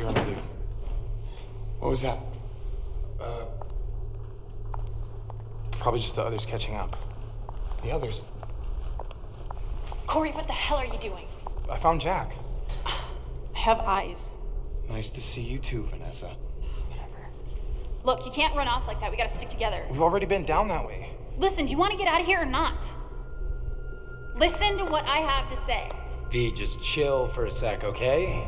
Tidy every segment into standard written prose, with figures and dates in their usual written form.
you were gonna leave. What was that? Probably just the others catching up. The others? Corey, what the hell are you doing? I found Jack. I have eyes. Nice to see you too, Vanessa. Whatever. Look, you can't run off like that. We gotta stick together. We've already been down that way. Listen, do you want to get out of here or not? Listen to what I have to say. V, just chill for a sec, okay?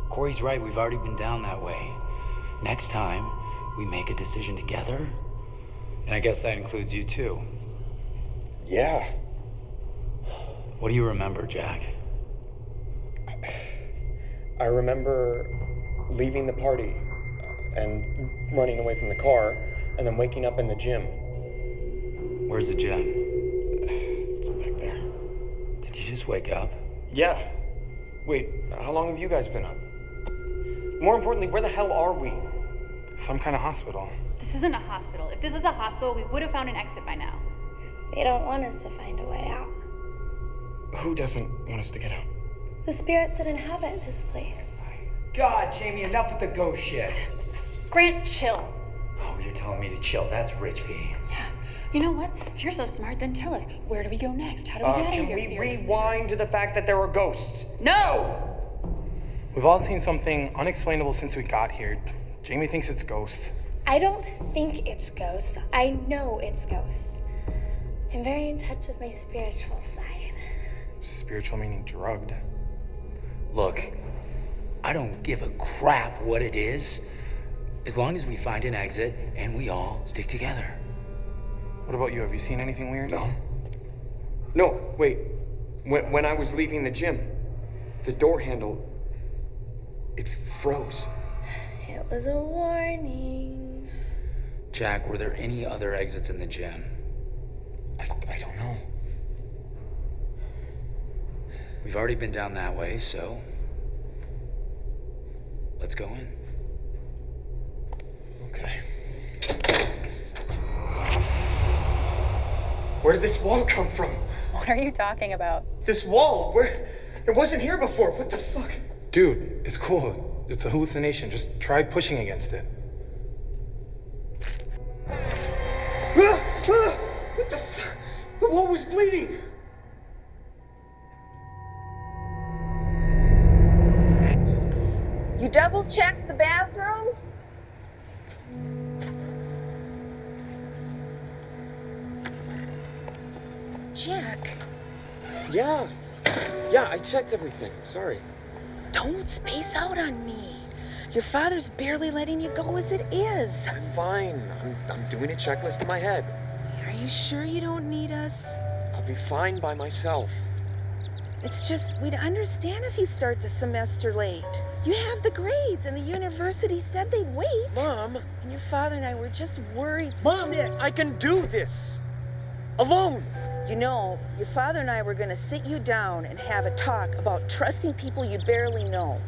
Corey's right, we've already been down that way. Next time, we make a decision together. And I guess that includes you too. Yeah. What do you remember, Jack? I remember leaving the party and running away from the car and then waking up in the gym. Where's the gym? It's back there. Did you just wake up? Yeah. Wait, how long have you guys been up? More importantly, where the hell are we? Some kind of hospital. This isn't a hospital. If this was a hospital, we would have found an exit by now. They don't want us to find a way out. Who doesn't want us to get out? The spirits that inhabit this place. God, Jamie, enough with the ghost shit. Grant, chill. Oh, you're telling me to chill. That's rich, V. Yeah. You know what? If you're so smart, then tell us. Where do we go next? How do we get out of here? Can we rewind to the fact that there are ghosts? No! We've all seen something unexplainable since we got here. Jamie thinks it's ghosts. I don't think it's ghosts. I know it's ghosts. I'm very in touch with my spiritual side. Spiritual meaning drugged. Look, I don't give a crap what it is, as long as we find an exit and we all stick together. What about you? Have you seen anything weird? No, wait. When I was leaving the gym, the door handle, it froze. It was a warning. Jack, were there any other exits in the gym? I don't know. We've already been down that way, so let's go in. Okay. Where did this wall come from? What are you talking about? This wall, where? It wasn't here before. What the fuck? Dude, it's cool. It's a hallucination. Just try pushing against it. What the fuck? The wall was bleeding. You double-checked the bathroom? Jack, Yeah, I checked everything. Sorry. don't space out on me. Your father's barely letting you go as it is. I'm fine. I'm doing a checklist in my head. Are you sure you don't need us? I'll be fine by myself. It's just, we'd understand if you start the semester late. You have the grades, and the university said they'd wait. Mom! And your father and I were just worried Mom, sick. I can do this! Alone! You know, your father and I were gonna sit you down and have a talk about trusting people you barely know.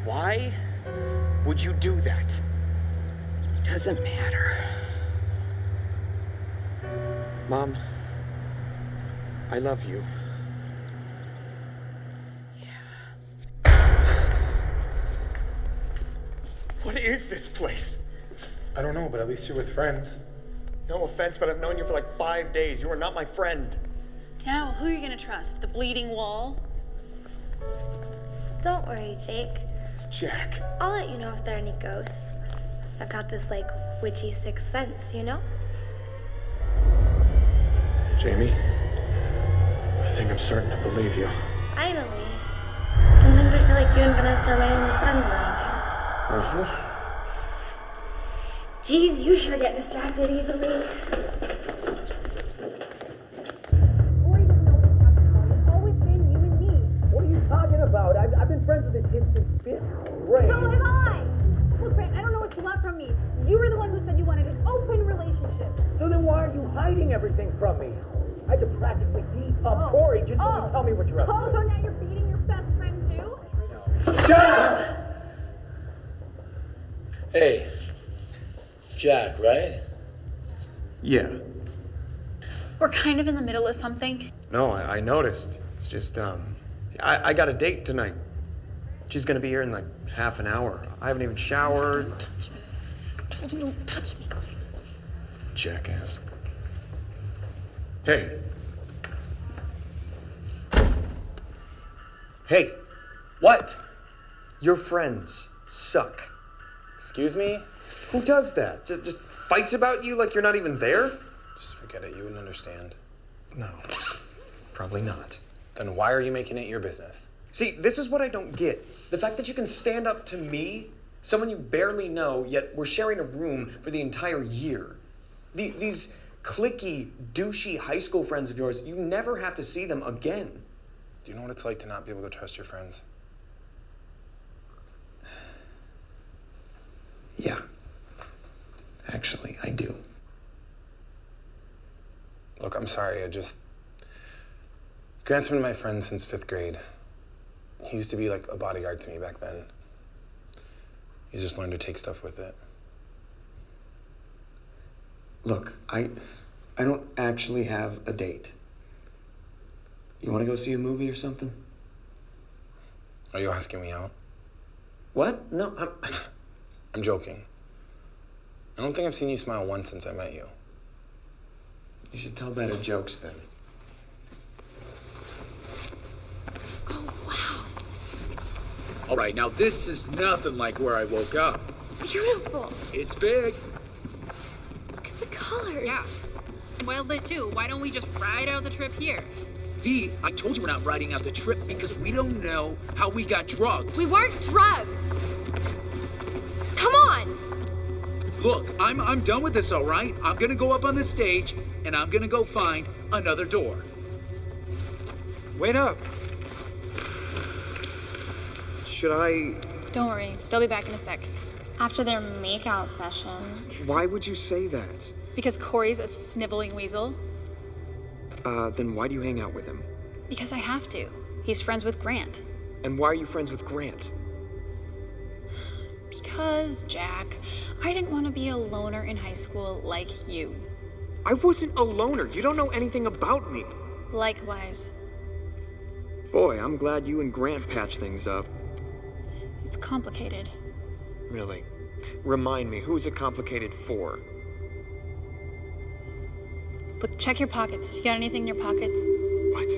Why would you do that? It doesn't matter. Mom, I love you. What is this place? I don't know, but at least you're with friends. No offense, but I've known you for like 5 days. You are not my friend. Yeah, well, who are you gonna trust? The bleeding wall? Don't worry, Jake. It's Jack. I'll let you know if there are any ghosts. I've got this, like, witchy sixth sense, you know? Jamie, I think I'm starting to believe you. Finally. Sometimes I feel like you and Vanessa are my only friends around here. Uh-huh. Geez, you sure get distracted easily. Boy, you know what I'm talking about. It's always been you and me. What are you talking about? I've been friends with this kid since 5th grade. So have I! Look, Grant, I don't know what you want from me. You were the one who said you wanted an open relationship. So then why are you hiding everything from me? I had to practically beat up Corey just so you tell me what you're up to. Oh, so now you're beating your best friend too? Shut up! Hey, Jack, right? Yeah. We're kind of in the middle of something. No, I noticed. It's just, I got a date tonight. She's gonna be here in like half an hour. I haven't even showered. Don't touch me. Jackass. Hey. Hey. What? Your friends suck. Excuse me? Who does that? Just fights about you like you're not even there? Just forget it. You wouldn't understand. No. Probably not. Then why are you making it your business? See, this is what I don't get. The fact that you can stand up to me, someone you barely know, yet we're sharing a room for the entire year. These cliquey, douchey high school friends of yours, you never have to see them again. Do you know what it's like to not be able to trust your friends? Yeah. Actually, I do. Look, I'm sorry. Grant's been my friend since 5th grade. He used to be like a bodyguard to me back then. You just learned to take stuff with it. Look, I don't actually have a date. You want to go see a movie or something? Are you asking me out? What? No, I'm joking. I don't think I've seen you smile once since I met you. You should tell better jokes then. Oh, wow. All right, now this is nothing like where I woke up. It's beautiful. It's big. Look at the colors. Yeah. Well lit too. Why don't we just ride out the trip here? V, I told you we're not riding out the trip because we don't know how we got drugged. We weren't drugged. Come on. Look, I'm done with this, all right? I'm gonna go up on the stage and I'm gonna go find another door. Wait up. Should I... Don't worry. They'll be back in a sec. After their makeout session. Why would you say that? Because Corey's a sniveling weasel. Then why do you hang out with him? Because I have to. He's friends with Grant. And why are you friends with Grant? Because, Jack, I didn't want to be a loner in high school like you. I wasn't a loner. You don't know anything about me. Likewise. Boy, I'm glad you and Grant patched things up. It's complicated. Really? Remind me, who's it complicated for? Look, check your pockets. You got anything in your pockets? What?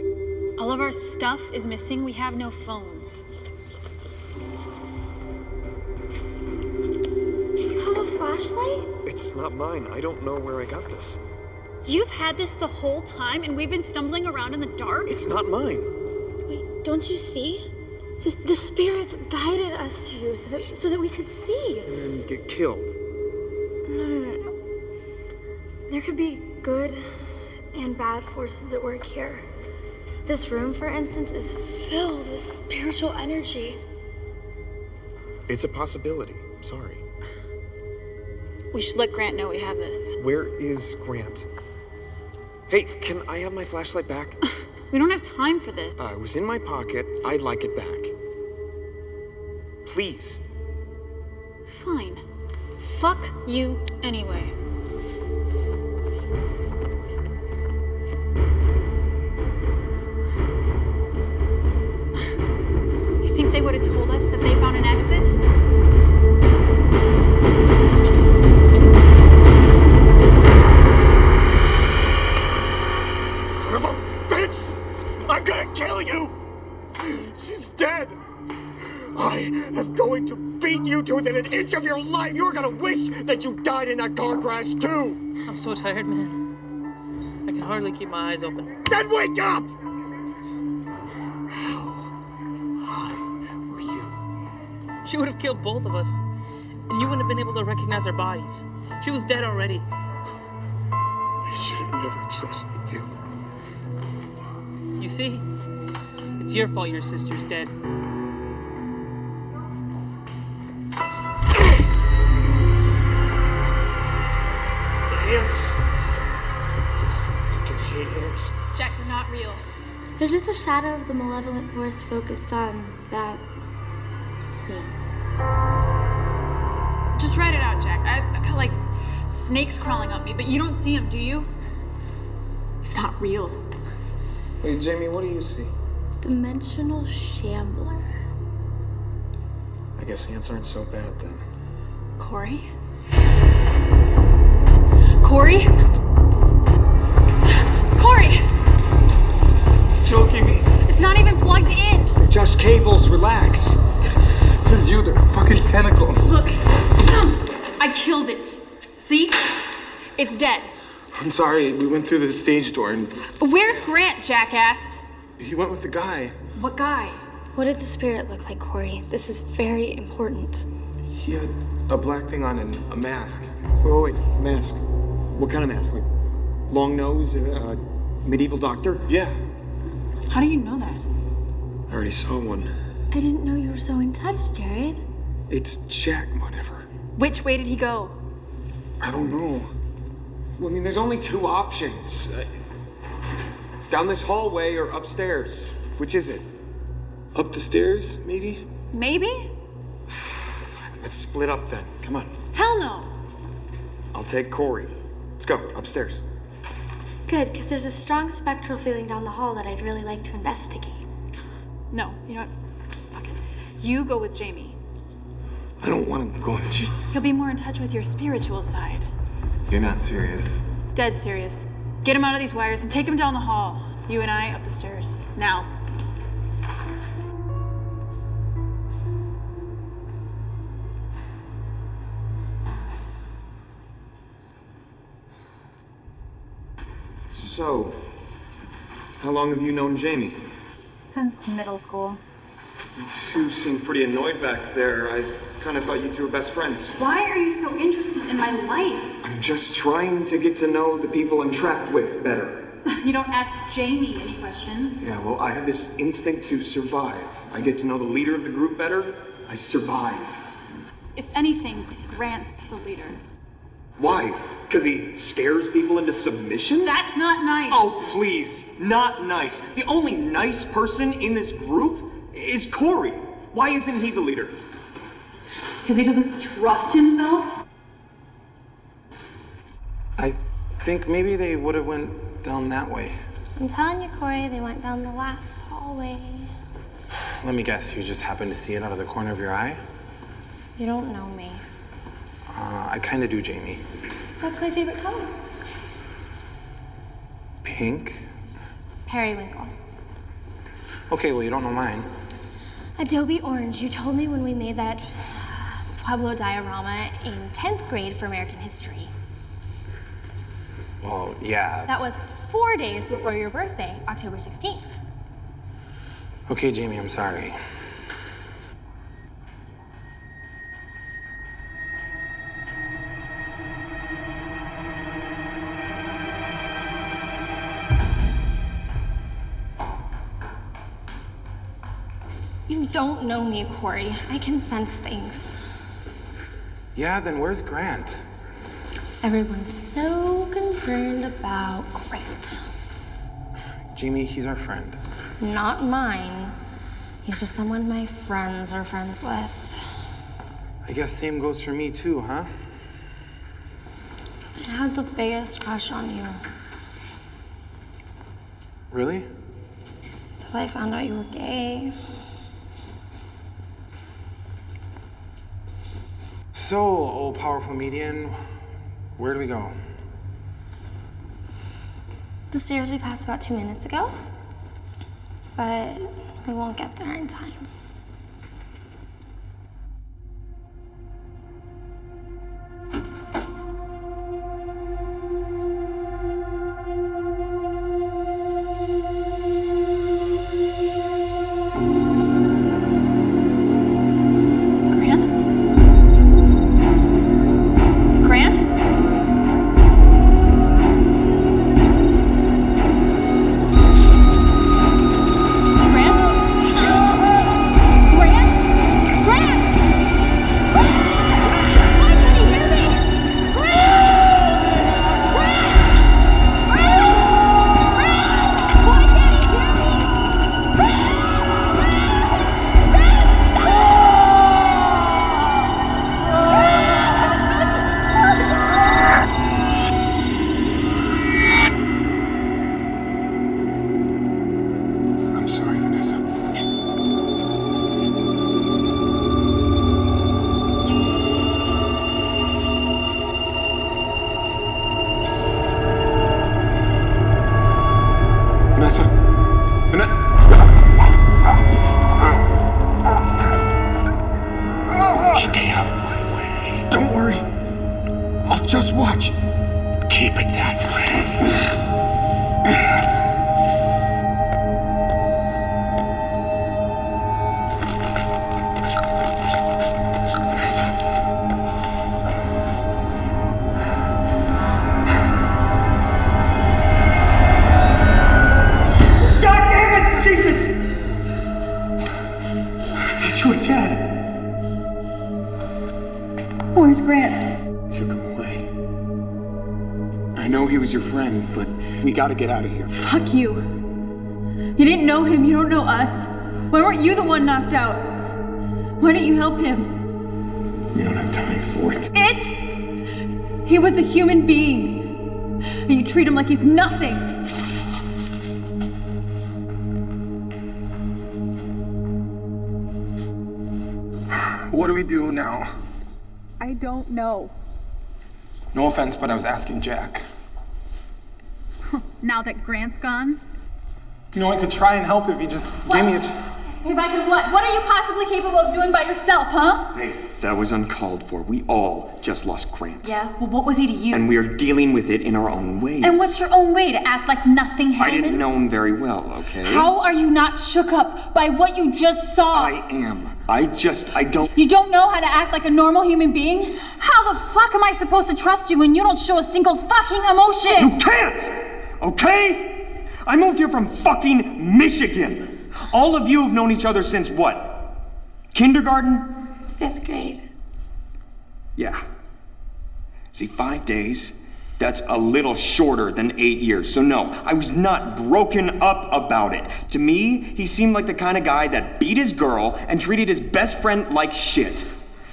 All of our stuff is missing. We have no phones. You have a flashlight? It's not mine. I don't know where I got this. You've had this the whole time, and we've been stumbling around in the dark? It's not mine. Wait, don't you see? The spirits guided us to you so that we could see. And then get killed. No. There could be good and bad forces at work here. This room, for instance, is filled with spiritual energy. It's a possibility. Sorry. We should let Grant know we have this. Where is Grant? Hey, can I have my flashlight back? We don't have time for this. It was in my pocket. I'd like it back. Please. Fine. Fuck you anyway. You think they would have told us that they found an exit? Son of a bitch! I'm gonna kill you! She's dead! I am going to beat you to within an inch of your life! You're gonna wish that you died in that car crash, too! I'm so tired, man. I can hardly keep my eyes open. Then wake up! How high were you? She would have killed both of us, and you wouldn't have been able to recognize our bodies. She was dead already. I should have never trusted you. You see? It's your fault your sister's dead. Ants! I fucking hate ants. Jack, they're not real. They're just a shadow of the malevolent force focused on that thing. Just write it out, Jack. I've got like snakes crawling up me, but you don't see them, do you? It's not real. Hey, Jamie, what do you see? Dimensional shambler. I guess ants aren't so bad then. Corey? Corey? Corey! Joking me. It's not even plugged in. They're just cables, relax. This is you, they're fucking tentacles. Look, I killed it. See? It's dead. I'm sorry, we went through the stage door and Where's Grant, jackass? he went with the guy. What guy? What did the spirit look like, Corey? This is very important. He had a black thing on and a mask. Oh, wait, mask. What kind of mask? Like long nose, medieval doctor? Yeah. How do you know that? I already saw one. I didn't know you were so in touch, Jared. It's Jack, whatever. Which way did he go? I don't know. Well, I mean, there's only two options. Down this hallway or upstairs. Which is it? Up the stairs, maybe? Maybe? Let's split up then. Come on. Hell no. I'll take Corey. Let's go, upstairs. Good, because there's a strong spectral feeling down the hall that I'd really like to investigate. No, you know what? Fuck it. You go with Jamie. I don't want to go with you. He'll be more in touch with your spiritual side. You're not serious. Dead serious. Get him out of these wires and take him down the hall. You and I up the stairs. Now. So, how long have you known Jamie? Since middle school. You two seem pretty annoyed back there. I kind of thought you two were best friends. Why are you so interested in my life? I'm just trying to get to know the people I'm trapped with better. You don't ask Jamie any questions. Yeah, well, I have this instinct to survive. I get to know the leader of the group better. I survive. If anything, Grant's the leader. Why? Because he scares people into submission? That's not nice. Oh, please. Not nice. The only nice person in this group is Corey. Why isn't he the leader? Because he doesn't trust himself? I think maybe they would have went down that way. I'm telling you, Corey, they went down the last hallway. Let me guess, you just happened to see it out of the corner of your eye? You don't know me. I kinda do, Jamie. What's my favorite color? Pink? Periwinkle. Okay, well, you don't know mine. Adobe orange. You told me when we made that Pueblo diorama in 10th grade for American history. Well, yeah. That was 4 days before your birthday, October 16th. Okay, Jamie, I'm sorry. You don't know me, Corey. I can sense things. Yeah, then where's Grant? Everyone's so concerned about Grant. Jamie, he's our friend. Not mine. He's just someone my friends are friends with. I guess same goes for me too, huh? I had the biggest crush on you. Really? Until I found out you were gay. So, old powerful median, where do we go? The stairs we passed about 2 minutes ago. But we won't get there in time. Just watch. Keep it that way. Where's Grant? Took him away. I know he was your friend, but we gotta get out of here. Fuck you. You didn't know him, you don't know us. Why weren't you the one knocked out? Why didn't you help him? We don't have time for it. He was a human being. And you treat him like he's nothing. What do we do now? I don't know. No offense, but I was asking Jack. Now that Grant's gone? You know, I could try and help if you just gave me a... If I could what? What are you possibly capable of doing by yourself, huh? Hey, that was uncalled for. We all just lost Grant. Yeah, well, what was he to you? And we are dealing with it in our own ways. And what's your own way? To act like nothing I happened? didn't know him very well, okay? How are you not shook up by what you just saw? I am. I don't... You don't know how to act like a normal human being? How the fuck am I supposed to trust you when you don't show a single fucking emotion? You can't! Okay? I moved here from fucking Michigan. All of you have known each other since what? Kindergarten? 5th grade. Yeah. See, 5 days, that's a little shorter than 8 years. So no, I was not broken up about it. To me, he seemed like the kind of guy that beat his girl and treated his best friend like shit.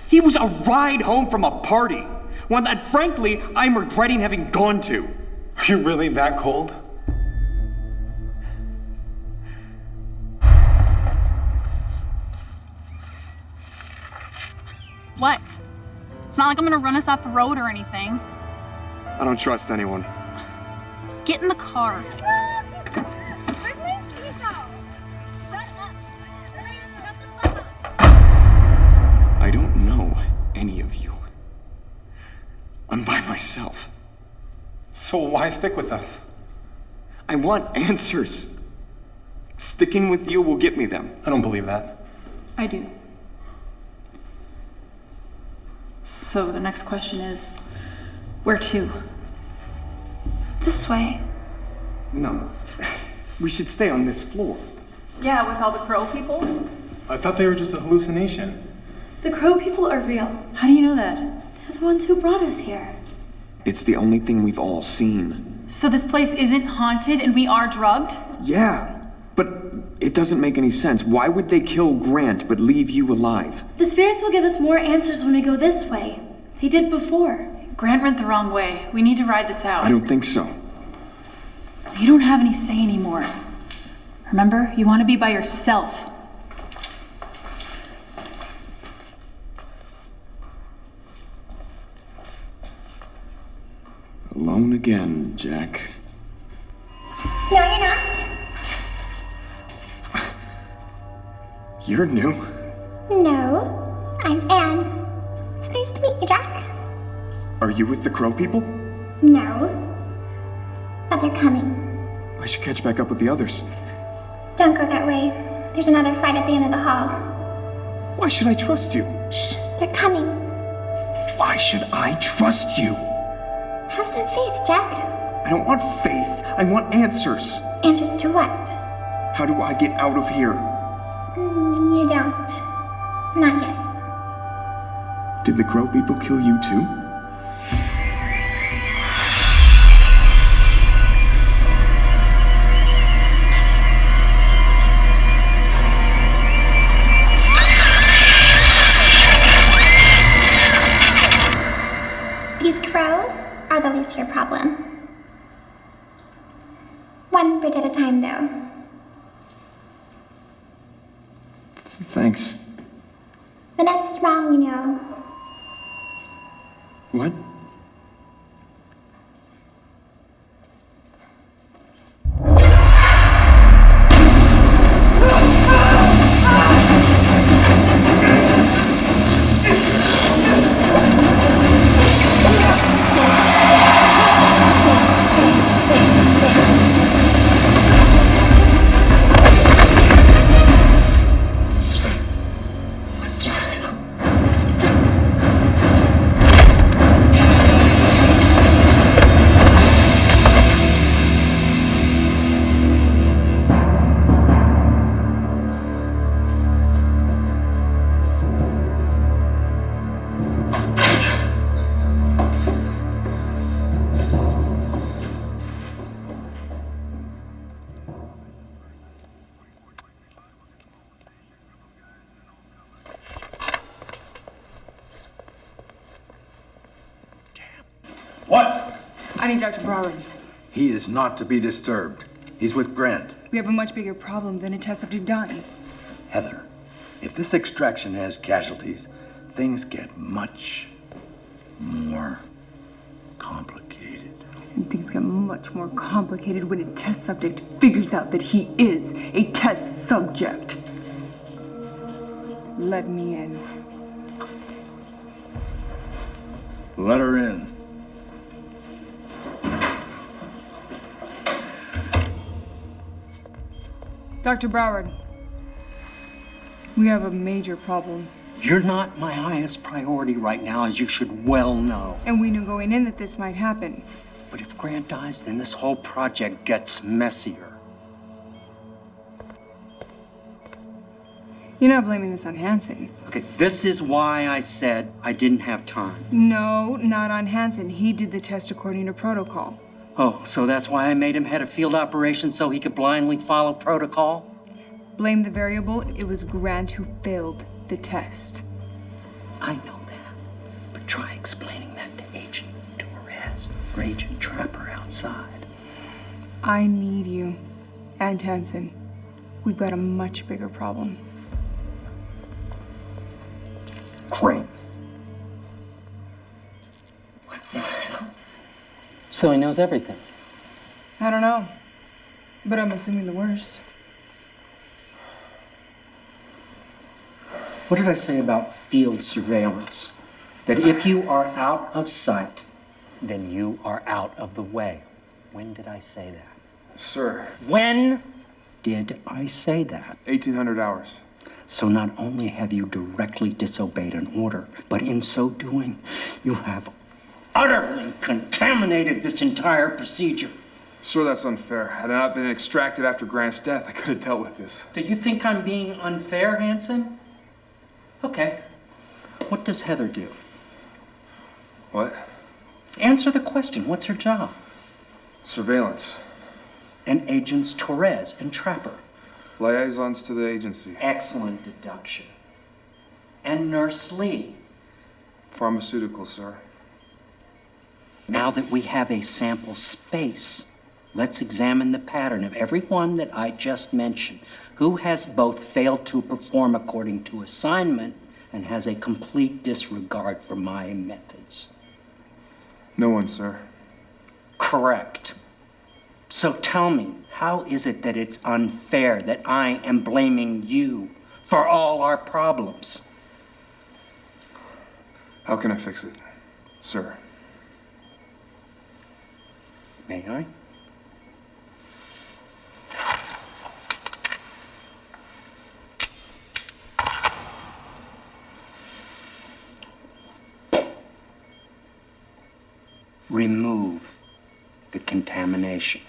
He was a ride home from a party, one that frankly, I'm regretting having gone to. Are you really that cold? What? It's not like I'm gonna run us off the road or anything. I don't trust anyone. Get in the car. Where's my seatbelt? Shut up. Everybody shut the fuck up. I don't know any of you. I'm by myself. So why stick with us? I want answers. Sticking with you will get me them. I don't believe that. I do. So the next question is, where to? This way. No. We should stay on this floor. Yeah, with all the crow people? I thought they were just a hallucination. The crow people are real. How do you know that? They're the ones who brought us here. It's the only thing we've all seen. So this place isn't haunted and we are drugged? Yeah, but it doesn't make any sense. Why would they kill Grant but leave you alive? The spirits will give us more answers when we go this way. They did before. Grant went the wrong way. We need to ride this out. I don't think so. You don't have any say anymore. Remember, you want to be by yourself. Alone again, Jack. No, you're not. You're new. No, I'm Anne. It's nice to meet you, Jack. Are you with the crow people? No, but they're coming. I should catch back up with the others. Don't go that way. There's another fight at the end of the hall. Why should I trust you? Shh, they're coming. Why should I trust you? Have some faith, Jack. I don't want faith. I want answers. Answers to what? How do I get out of here? You don't. Not yet. Did the crow people kill you too? These crows are the least of your problem. One bridge at a time, though. Thanks. Vanessa's wrong, you know. What? I need Dr. Broward. He is not to be disturbed. He's with Grant. We have a much bigger problem than a test of done. Heather, if this extraction has casualties, things get much more complicated. And things get much more complicated when a test subject figures out that he is a test subject. Let me in. Let her in. Dr. Broward, we have a major problem. You're not my highest priority right now, as you should well know. And we knew going in that this might happen. But if Grant dies, then this whole project gets messier. You're not blaming this on Hansen. Okay, this is why I said I didn't have time. No, not on Hansen. He did the test according to protocol. Oh, so that's why I made him head of field operations so he could blindly follow protocol? Blame the variable. It was Grant who failed the test. I know that, but try explaining that to Agent Dourif or Agent Trapper outside. I need you and Hansen. We've got a much bigger problem. Great. What the hell? So he knows everything. I don't know, but I'm assuming the worst. What did I say about field surveillance? That if you are out of sight, then you are out of the way. When did I say that? Sir. When did I say that? 1800 hours. So not only have you directly disobeyed an order, but in so doing, you have utterly contaminated this entire procedure. Sir, that's unfair. Had I not been extracted after Grant's death, I could have dealt with this. Do you think I'm being unfair, Hansen? Okay. What does Heather do? What? Answer the question. What's her job? Surveillance. And Agents Torres and Trapper. Liaisons to the agency. Excellent deduction. And Nurse Lee. Pharmaceutical, sir. Now that we have a sample space, let's examine the pattern of every one that I just mentioned. Who has both failed to perform according to assignment and has a complete disregard for my methods? No one, sir. Correct. So tell me, how is it that it's unfair that I am blaming you for all our problems? How can I fix it, sir? May I? Remove the contamination.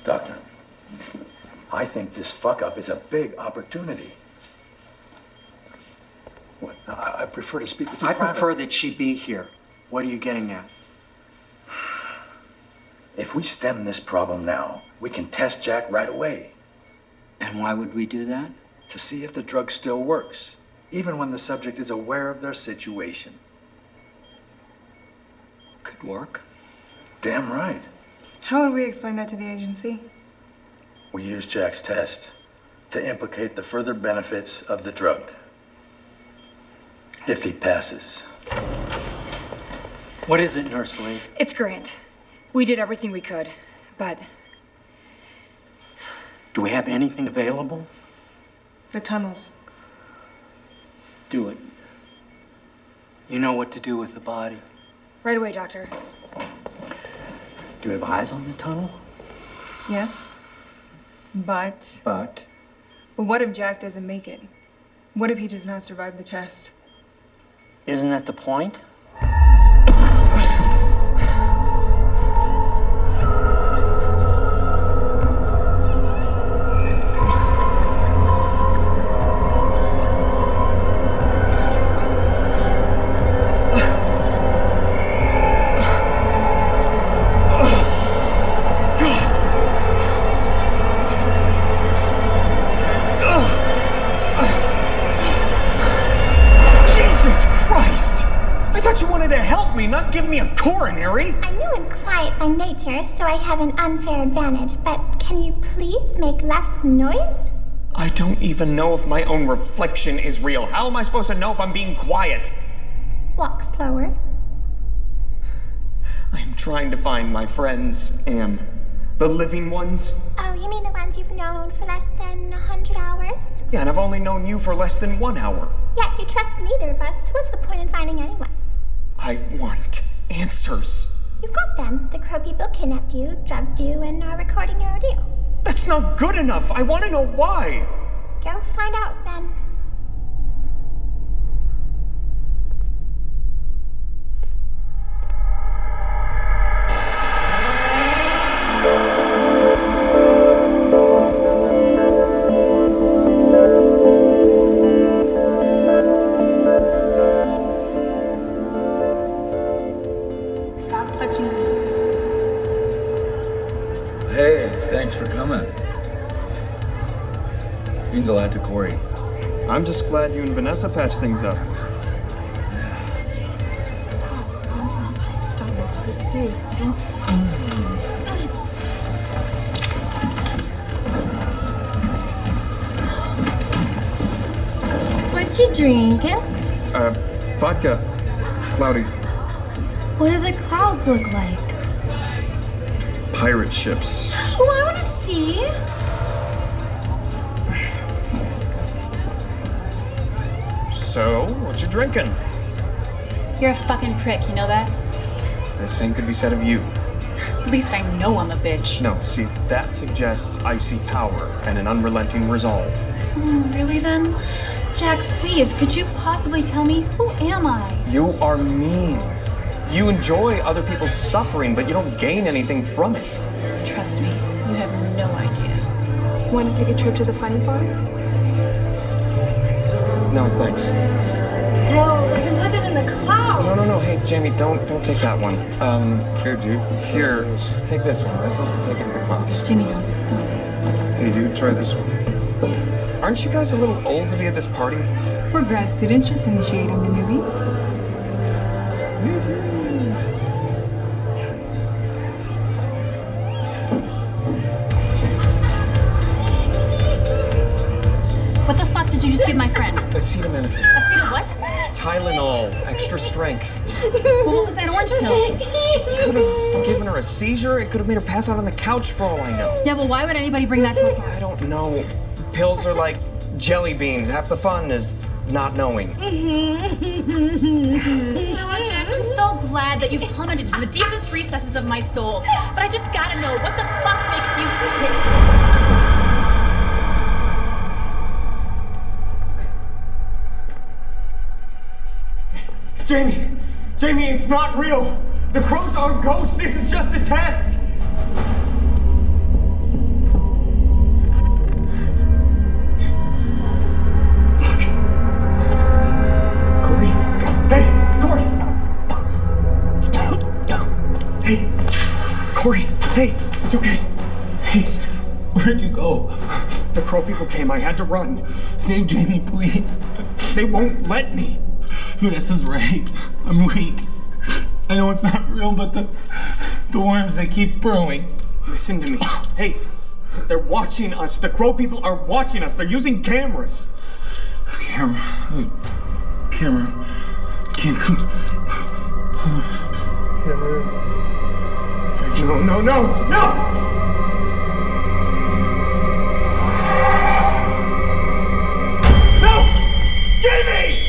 Doctor, I think this fuck-up is a big opportunity. What? I prefer to speak with you I private. prefer that she be here. What are you getting at? If we stem this problem now, we can test Jack right away. And why would we do that? To see if the drug still works, even when the subject is aware of their situation. Could work. Damn right. How would we explain that to the agency? We use Jack's test to implicate the further benefits of the drug. If he passes. What is it, Nurse Lee? It's Grant. We did everything we could, but... Do we have anything available? The tunnels. Do it. You know what to do with the body. Right away, Doctor. Do we have eyes on the tunnel? Yes. But But what if Jack doesn't make it? What if he does not survive the test? isn't that the point? Jesus me, not give me a coronary! I know I'm quiet by nature, so I have an unfair advantage, but can you please make less noise? I don't even know if my own reflection is real. How am I supposed to know if I'm being quiet? Walk slower. I am trying to find my friends, Am. The living ones. Oh, you mean the ones you've known for less than 100 hours? Yeah, and I've only known you for less than 1 hour. Yet you trust neither of us. What's the point in finding anyone? I want answers. You've got them. The Crow people kidnapped you, drugged you, and are recording your ordeal. That's not good enough. I want to know why. Go find out then. Stop touching me. Hey, thanks for coming. Means a lot to Corey. I'm just glad you and Vanessa patched things up. Stop it. I'm serious. Don't. What you drinking? Vodka. Cloudy. What do the clouds look like? Pirate ships. Oh, I want to see. So, what you drinking? You're a fucking prick, you know that? The same could be said of you. At least I know I'm a bitch. No, see, that suggests icy power and an unrelenting resolve. Really then? Jack, please, could you possibly tell me who am I? You are mean. You enjoy other people's suffering, but you don't gain anything from it. Trust me, you have no idea. Want to take a trip to the funny farm? No, thanks. Hell, I can put them in the clouds. No. Hey, Jamie, don't take that one. Here, dude. Here, take this one. This'll take it to the clouds. Jimmy, Hey, dude, try this one. Aren't you guys a little old to be at this party? We're grad students just initiating the newbies. What the fuck did you just give my friend? Acetaminophen. Aceta what? Tylenol. Extra strength. Well, what was that orange pill? Could have given her a seizure. It could have made her pass out on the couch for all I know. Yeah, well, why would anybody bring that to a party? I don't know. Pills are like jelly beans. Half the fun is not knowing. You know what, Jack? I'm so glad that you've plummeted to the deepest recesses of my soul. But I just gotta know, what the fuck makes you tick? Jamie, it's not real. The crows aren't ghosts. This is just a test. Fuck. Corey. Hey, Corey. Hey, Corey. Hey, it's okay. Hey, Where'd you go? the crow people came. I had to run. Save Jamie, please. They won't let me. Vanessa's right. I'm weak. I know it's not real, but the worms, they keep burrowing. Listen to me. Hey, they're watching us. The crow people are watching us. They're using cameras. Camera. No! Jamie!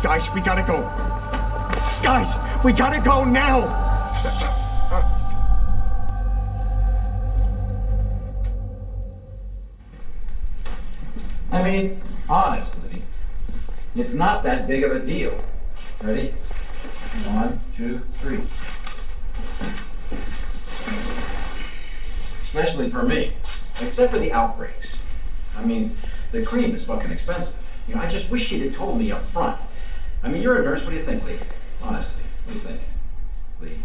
Guys, we gotta go. Guys, we gotta go now! I mean, honestly, it's not that big of a deal. Ready? 1, 2, 3. Especially for me. Except for the outbreaks. I mean, the cream is fucking expensive. You know, I just wish she'd have told me up front. I mean, you're a nurse. What do you think, Lee? Honestly, what do you think? Lee,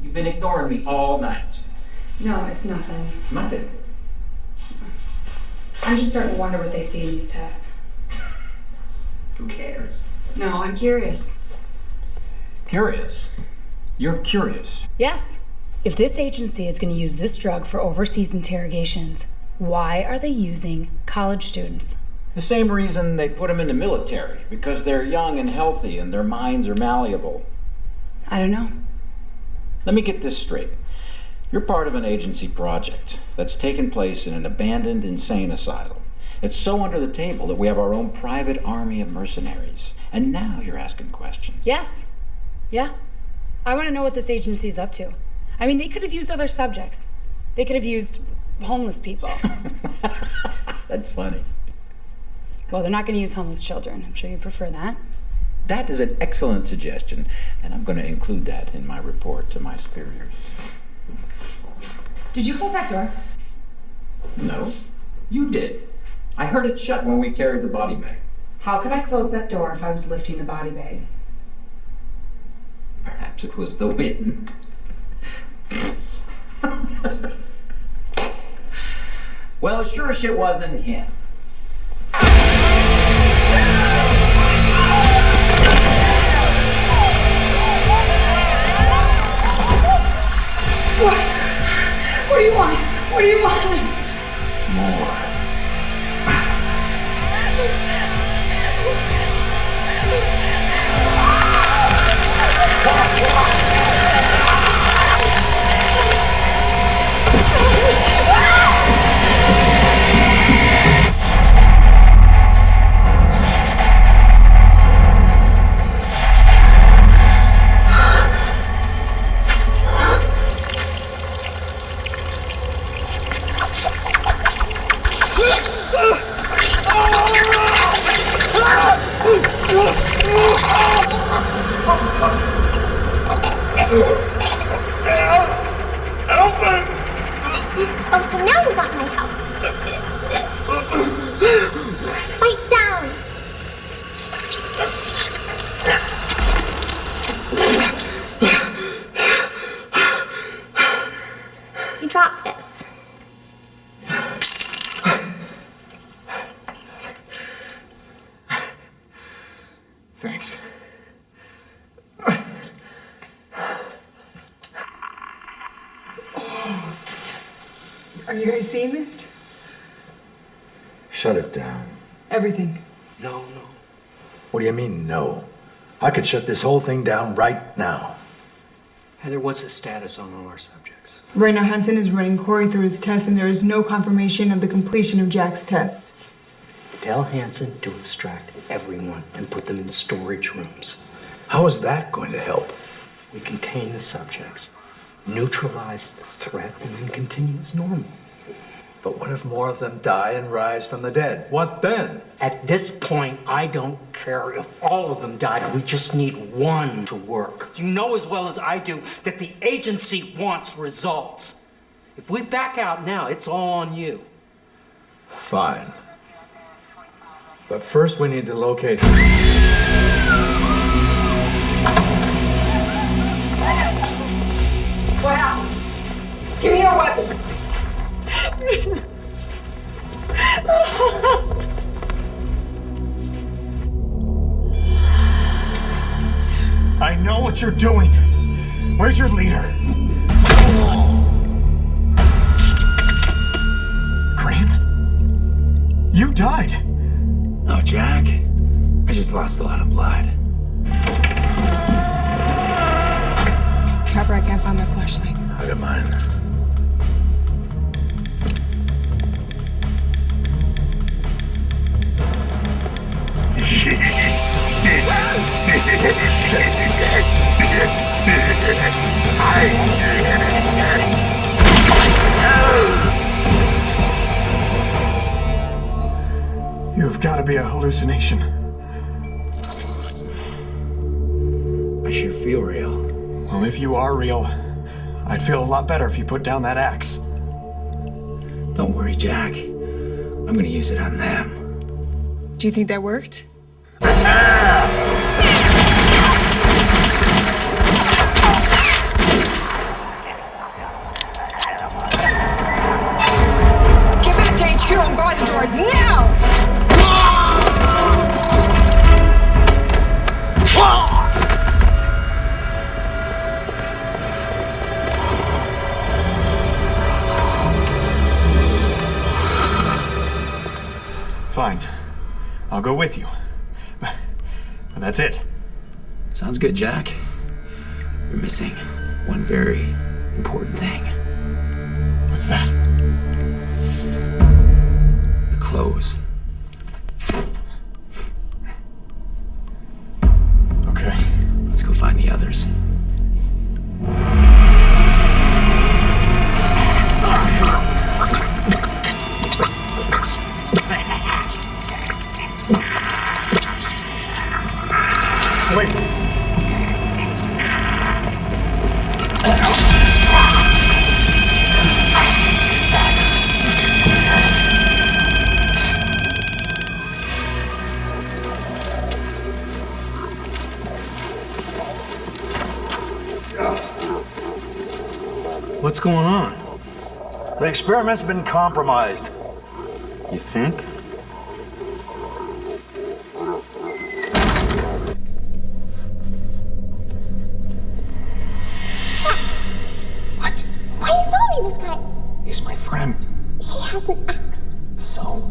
you've been ignoring me all night. No, it's nothing. Nothing? I'm just starting to wonder what they see in these tests. Who cares? No, I'm curious. Curious? You're curious? Yes. If this agency is going to use this drug for overseas interrogations, why are they using college students? The same reason they put them in the military, because they're young and healthy and their minds are malleable. I don't know. Let me get this straight. You're part of an agency project that's taken place in an abandoned insane asylum. It's so under the table that we have our own private army of mercenaries. And now you're asking questions. Yes. Yeah. I want to know what this agency's up to. I mean, they could have used other subjects. They could have used homeless people. That's funny. Well, they're not going to use homeless children. I'm sure you prefer that. That is an excellent suggestion, and I'm going to include that in my report to my superiors. Did you close that door? No, you did. I heard it shut when we carried the body bag. How could I close that door if I was lifting the body bag? Perhaps it was the wind. Well, sure as shit wasn't him. What do you want? What do you want? More. Oh, so now you want my help. Bite down. You drop this. Thanks. Are you guys seeing this? Shut it down. Everything. No. What do you mean, no? I could shut this whole thing down right now. Heather, what's the status on all our subjects? Right now, Hansen is running Corey through his test, and there is no confirmation of the completion of Jack's test. Tell Hansen to extract everyone and put them in storage rooms. How is that going to help? We contain the subjects, neutralize the threat, and then continue as normal. But what if more of them die and rise from the dead? What then? At this point, I don't care if all of them died. We just need one to work. You know as well as I do that the agency wants results. If we back out now, it's all on you. Fine. But first we need to locate... What happened? Give me your weapon. I know what you're doing. Where's your leader? Grant? You died. Oh, Jack. I just lost a lot of blood. Trapper, I can't find my flashlight. I got mine. gotta be a hallucination. I sure feel real. Well, if you are real, I'd feel a lot better if you put down that axe. Don't worry, Jack. I'm gonna use it on them. Do you think that worked? Get back to HQ and bar the doors now! Fine. I'll go with you. But that's it. Sounds good, Jack. You're missing one very important thing. What's that? The clothes. Okay. Let's go find the others. Wait. What's going on? The experiment's been compromised. You think? What? Why are you following this guy? He's my friend. He has an axe. So?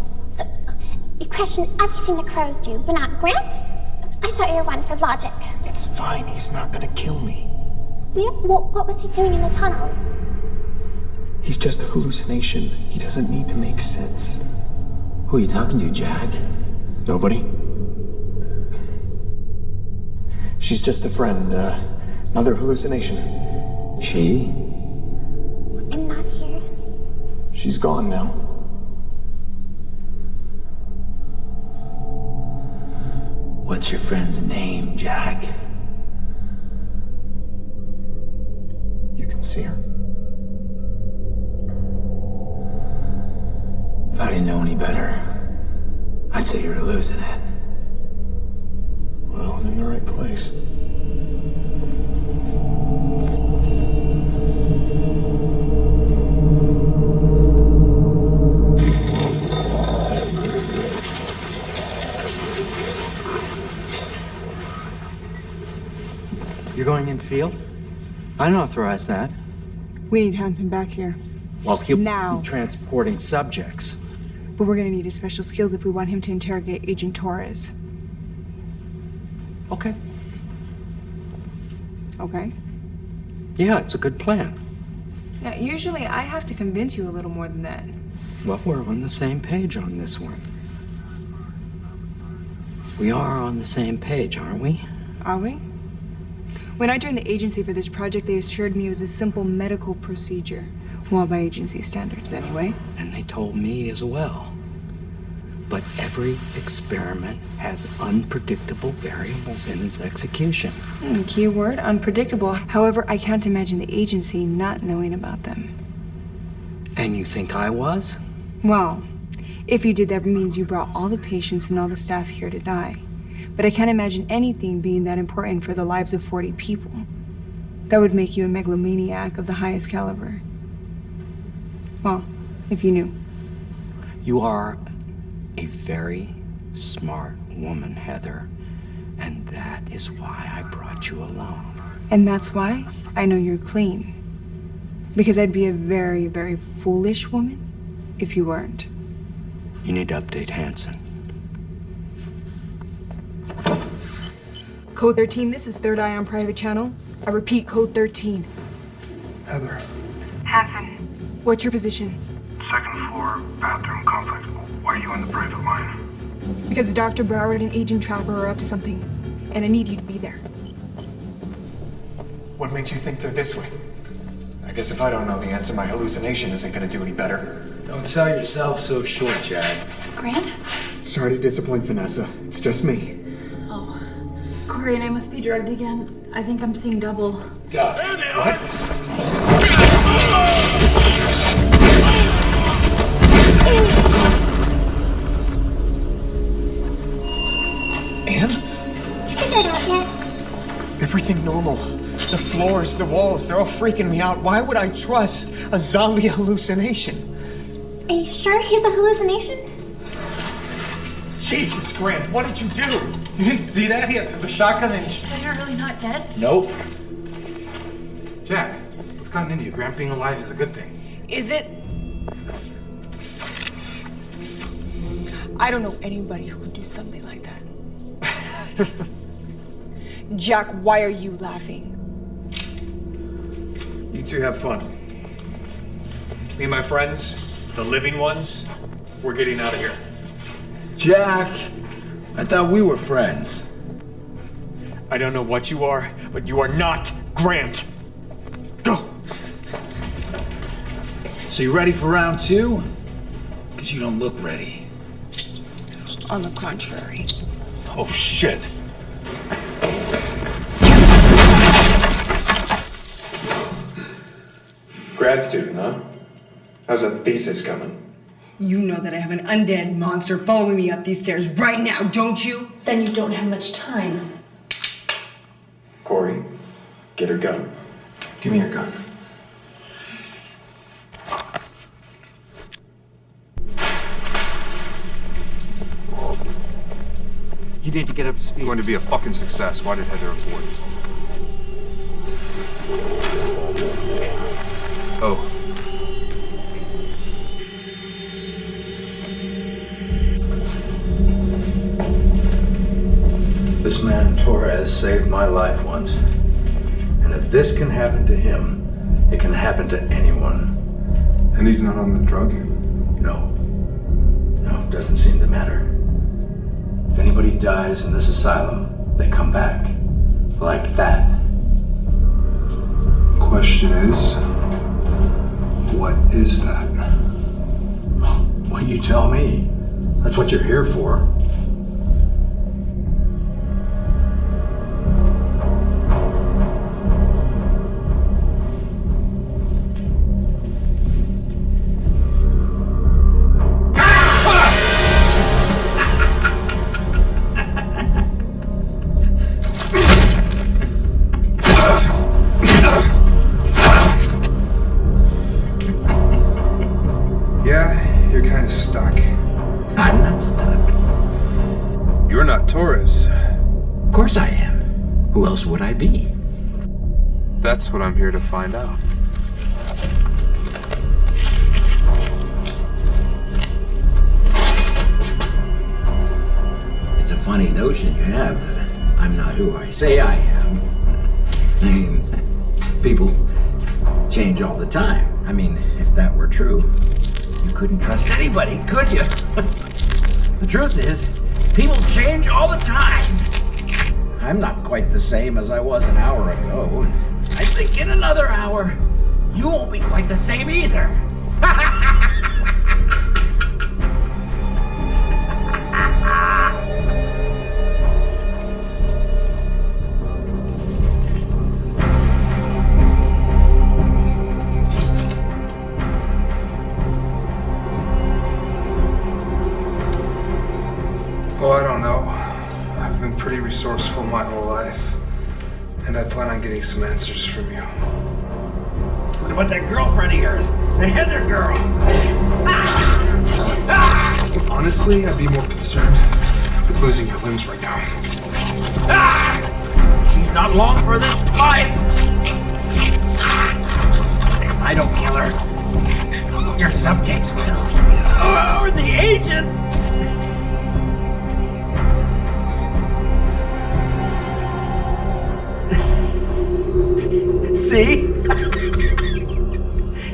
You question everything the crows do, but not Grant? I thought you were one for logic. It's fine. He's not gonna kill me. Yeah, well, what was he doing in the tunnels? He's just a hallucination. He doesn't need to make sense. Who are you talking to, Jack? Nobody. She's just a friend. Another hallucination. She? I'm not here. She's gone now. What's your friend's name, Jack? You can see her. If I didn't know any better, I'd say you're losing it. Well, I'm in the right place. You're going in field? I didn't authorize that. We need Hansen back here. Well, he'll Now. be transporting subjects. But we're gonna need his special skills if we want him to interrogate Agent Torres. Okay. Okay? Yeah, it's a good plan. Yeah, usually I have to convince you a little more than that. Well, we're on the same page on this one. We are on the same page, aren't we? Are we? When I joined the agency for this project, they assured me it was a simple medical procedure. Well, by agency standards, anyway. And they told me as well. But every experiment has unpredictable variables in its execution. Keyword, unpredictable. However, I can't imagine the agency not knowing about them. And you think I was? Well, if you did, that means you brought all the patients and all the staff here to die. But I can't imagine anything being that important for the lives of 40 people. That would make you a megalomaniac of the highest caliber. Well, if you knew. You are a very smart woman, Heather. And that is why I brought you along. And that's why I know you're clean. Because I'd be a very, very foolish woman if you weren't. You need to update Hansen. Code 13, this is Third Eye on private channel. I repeat, Code 13. Heather. Hansen. What's your position? Second floor, bathroom complex. Why are you on the private line? Because Dr. Broward and Agent Trapper are up to something. And I need you to be there. What makes you think they're this way? I guess if I don't know the answer, my hallucination isn't gonna do any better. Don't sell yourself so short, Jack. Grant? Sorry to disappoint Vanessa. It's just me. Oh, Corey and I must be drugged again. I think I'm seeing double. Duh. There they are! Anne? Figured out yet? Everything normal. The floors, the walls, they're all freaking me out. Why would I trust a zombie hallucination? Are you sure he's a hallucination? Jesus, Grant, what did you do? You didn't see that? He had the shotgun and... So you're really not dead? Nope. Jack, what's gotten into you? Grant being alive is a good thing. Is it? I don't know anybody who would do something like that. Jack, why are you laughing? You two have fun. Me and my friends, the living ones, we're getting out of here. Jack, I thought we were friends. I don't know what you are, but you are not Grant. Go! So you ready for round 2? Because you don't look ready. On the contrary. Oh, shit. Grad student, huh? How's that thesis coming? You know that I have an undead monster following me up these stairs right now, don't you? Then you don't have much time. Corey, get her gun. Give me your gun. You need to get up to speed. Going to be a fucking success. Why did Heather abort? Oh. This man, Torres, saved my life once. And if this can happen to him, it can happen to anyone. And he's not on the drug? No. No, it doesn't seem to matter. If anybody dies in this asylum, they come back. Like that. Question is, what is that? Well, you tell me. That's what you're here for. Torres. Of course I am. Who else would I be? That's what I'm here to find out. It's a funny notion you have that I'm not who I say I am. I mean, people change all the time. I mean, if that were true, you couldn't trust anybody, could you? The truth is, people change all the time. I'm not quite the same as I was an hour ago. I think in another hour, you won't be quite the same either. Oh, I don't know. I've been pretty resourceful my whole life. And I plan on getting some answers from you. What about that girlfriend of yours? The Heather girl? Honestly, I'd be more concerned with losing your limbs right now. She's not long for this life. If I don't kill her, your subjects will. Or the agent. See?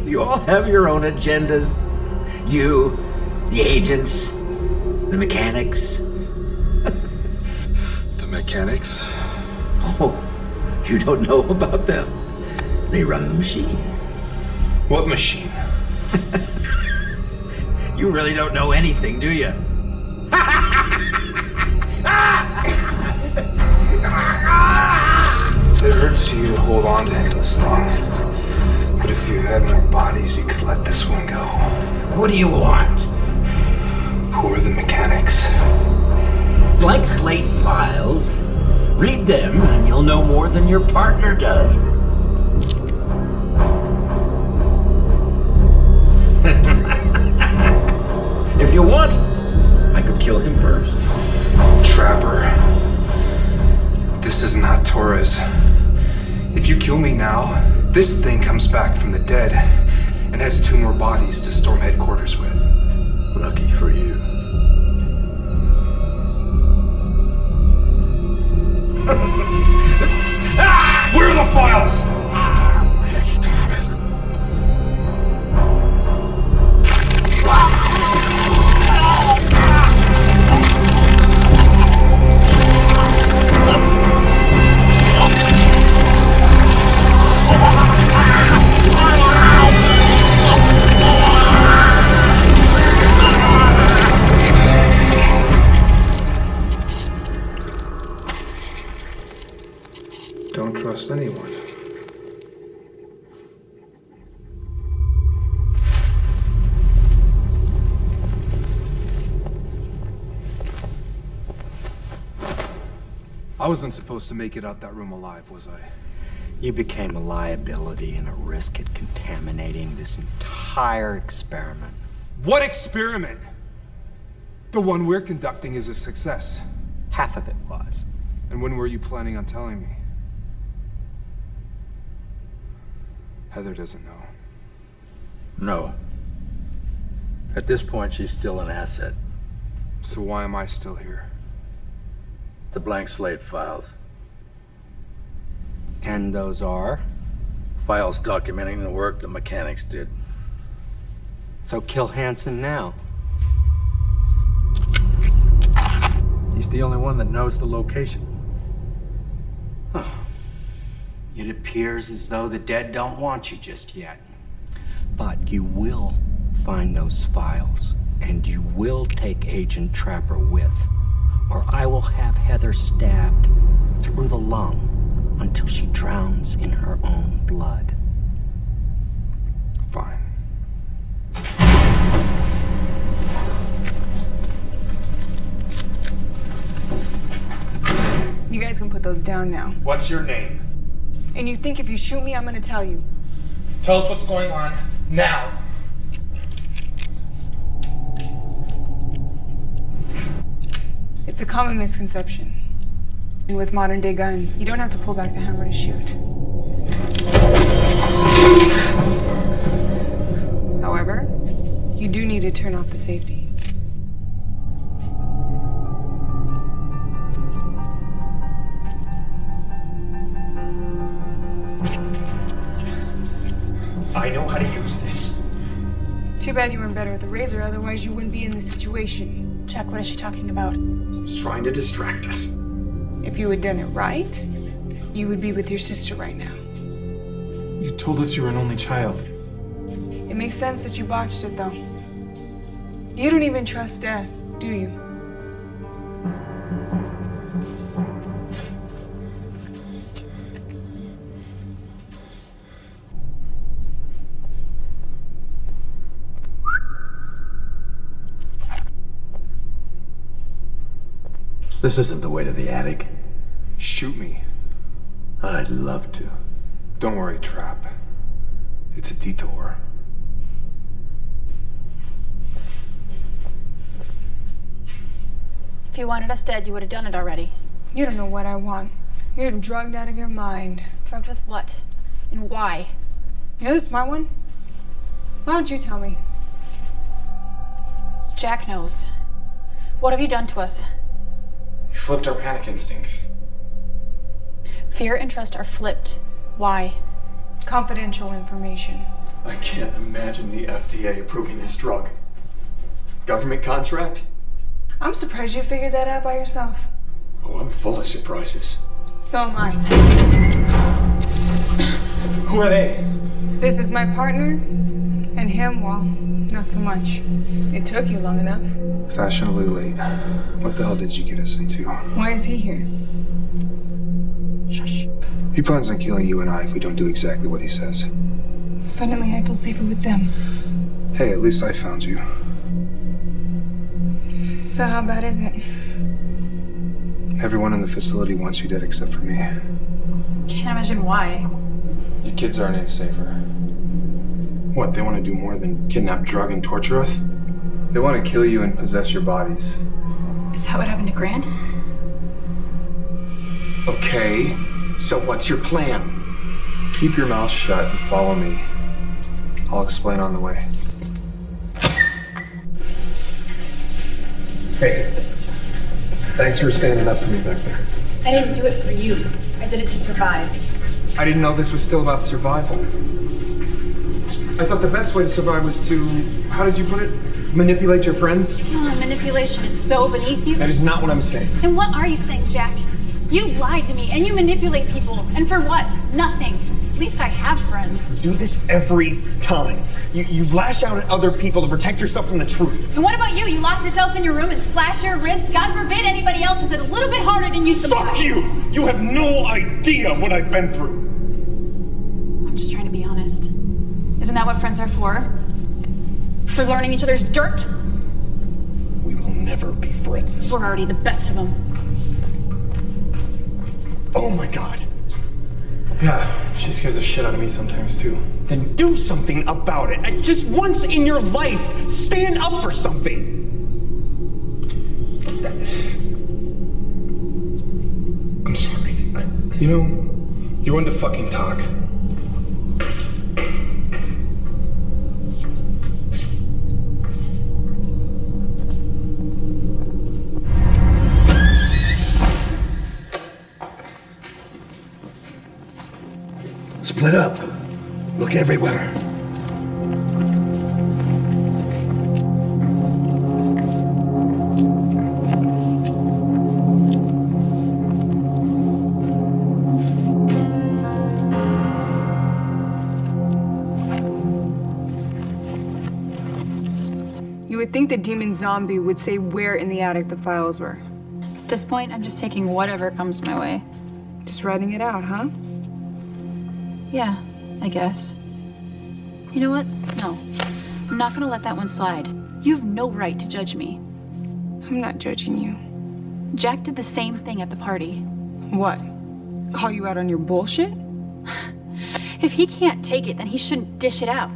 You all have your own agendas. You, the agents, the mechanics. The mechanics? Oh, you don't know about them. They run the machine. What machine? You really don't know anything, do you? It hurts you to hold on to him this long. But if you had more bodies, you could let this one go. What do you want? Who are the mechanics? Blank slate files. Read them and you'll know more than your partner does. If you want, I could kill him first. Trapper. This is not Torres. If you kill me now, this thing comes back from the dead and has 2 more bodies to storm headquarters with. Lucky for you. Where are the files? Don't trust anyone. I wasn't supposed to make it out that room alive, was I? You became a liability and a risk at contaminating this entire experiment. What experiment? The one we're conducting is a success. Half of it was. And when were you planning on telling me? Heather doesn't know. No. At this point, she's still an asset. So why am I still here? The blank slate files. And those are? Files documenting the work the mechanics did. So kill Hansen now. He's the only one that knows the location. It appears as though the dead don't want you just yet. But you will find those files, and you will take Agent Trapper with, or I will have Heather stabbed through the lung until she drowns in her own blood. Fine. You guys can put those down now. What's your name? And you think if you shoot me, I'm gonna tell you? Tell us what's going on now. It's a common misconception. And with modern day guns, you don't have to pull back the hammer to shoot. However, you do need to turn off the safety. I know how to use this. Too bad you weren't better with the razor, otherwise you wouldn't be in this situation. Jack, what is she talking about? She's trying to distract us. If you had done it right, you would be with your sister right now. You told us you were an only child. It makes sense that you botched it, though. You don't even trust death, do you? This isn't the way to the attic. Shoot me. I'd love to. Don't worry, Trap. It's a detour. If you wanted us dead, you would have done it already. You don't know what I want. You're drugged out of your mind. Drugged with what? And why? You're the smart one? Why don't you tell me? Jack knows. What have you done to us? You flipped our panic instincts. Fear and trust are flipped. Why? Confidential information. I can't imagine the FDA approving this drug. Government contract? I'm surprised you figured that out by yourself. Oh, I'm full of surprises. So am I. Who are they? This is my partner, and him, well, not so much. It took you long enough. Fashionably late. What the hell did you get us into? Why is he here? Shush. He plans on killing you and I if we don't do exactly what he says. Suddenly I feel safer with them. Hey, at least I found you. So how bad is it? Everyone in the facility wants you dead except for me. Can't imagine why. Your kids aren't any safer. What, they want to do more than kidnap, drug, and torture us? They want to kill you and possess your bodies. Is that what happened to Grant? Okay, so what's your plan? Keep your mouth shut and follow me. I'll explain on the way. Hey, thanks for standing up for me back there. I didn't do it for you. I did it to survive. I didn't know this was still about survival. I thought the best way to survive was to, how did you put it? Manipulate your friends? Oh, manipulation is so beneath you. That is not what I'm saying. Then what are you saying, Jack? You lied to me and you manipulate people. And for what? Nothing. At least I have friends. You do this every time. You lash out at other people to protect yourself from the truth. And what about you? You lock yourself in your room and slash your wrist? God forbid anybody else has it a little bit harder than you sometimes. Fuck you! You have no idea what I've been through. I'm just trying to be honest. Isn't that what friends are for? For learning each other's dirt? We will never be friends. We're already the best of them. Oh my God. Yeah, she scares the shit out of me sometimes too. Then do something about it. And just once in your life, stand up for something. I'm sorry. You know, you're one to fucking talk. Split up. Look everywhere. You would think the demon zombie would say where in the attic the files were. At this point, I'm just taking whatever comes my way. Just writing it out, huh? Yeah, I guess. You know what? No. I'm not gonna let that one slide. You have no right to judge me. I'm not judging you. Jack did the same thing at the party. What? Call you out on your bullshit? If he can't take it, then he shouldn't dish it out.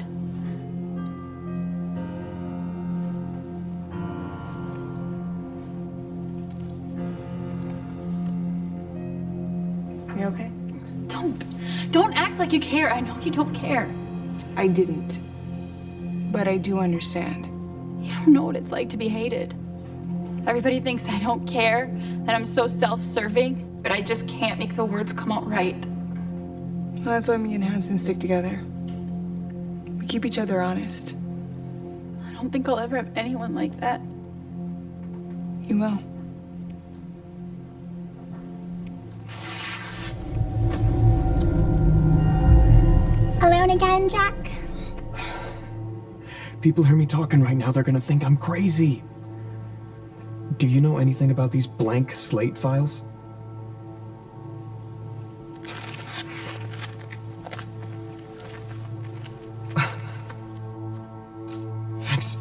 You okay? Don't act like you care. I know you don't care. I didn't. But I do understand. You don't know what it's like to be hated. Everybody thinks I don't care, that I'm so self-serving, but I just can't make the words come out right. Well, that's why me and Hanson stick together. We keep each other honest. I don't think I'll ever have anyone like that. You will. Alone again, Jack? People hear me talking right now, they're gonna think I'm crazy. Do you know anything about these blank slate files? Thanks.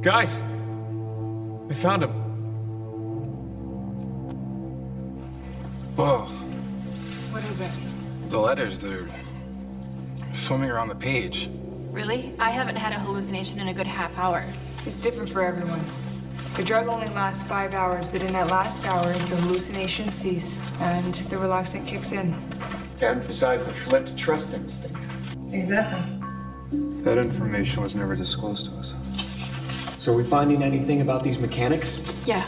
Guys, I found him. Whoa. What is it? The letters, they're swimming around the page. Really? I haven't had a hallucination in a good half hour. It's different for everyone. The drug only lasts 5 hours, but in that last hour, the hallucinations cease, and the relaxant kicks in. To emphasize the flipped trust instinct. Exactly. That information was never disclosed to us. So are we finding anything about these mechanics? Yeah.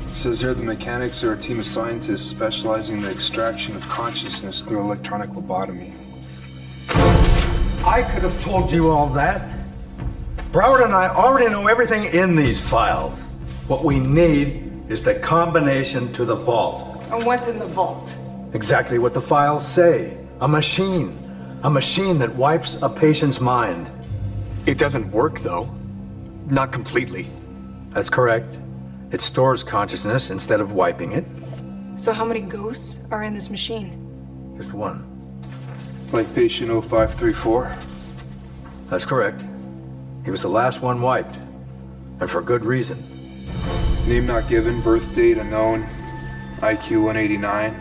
It says here the mechanics are a team of scientists specializing in the extraction of consciousness through electronic lobotomy. I could have told you all that. Broward and I already know everything in these files. What we need is the combination to the vault. And what's in the vault? Exactly what the files say. A machine. A machine that wipes a patient's mind. It doesn't work, though. Not completely. That's correct. It stores consciousness instead of wiping it. So how many ghosts are in this machine? Just one. Like patient 0534? That's correct. He was the last one wiped. And for good reason. Name not given, birth date unknown, IQ 189.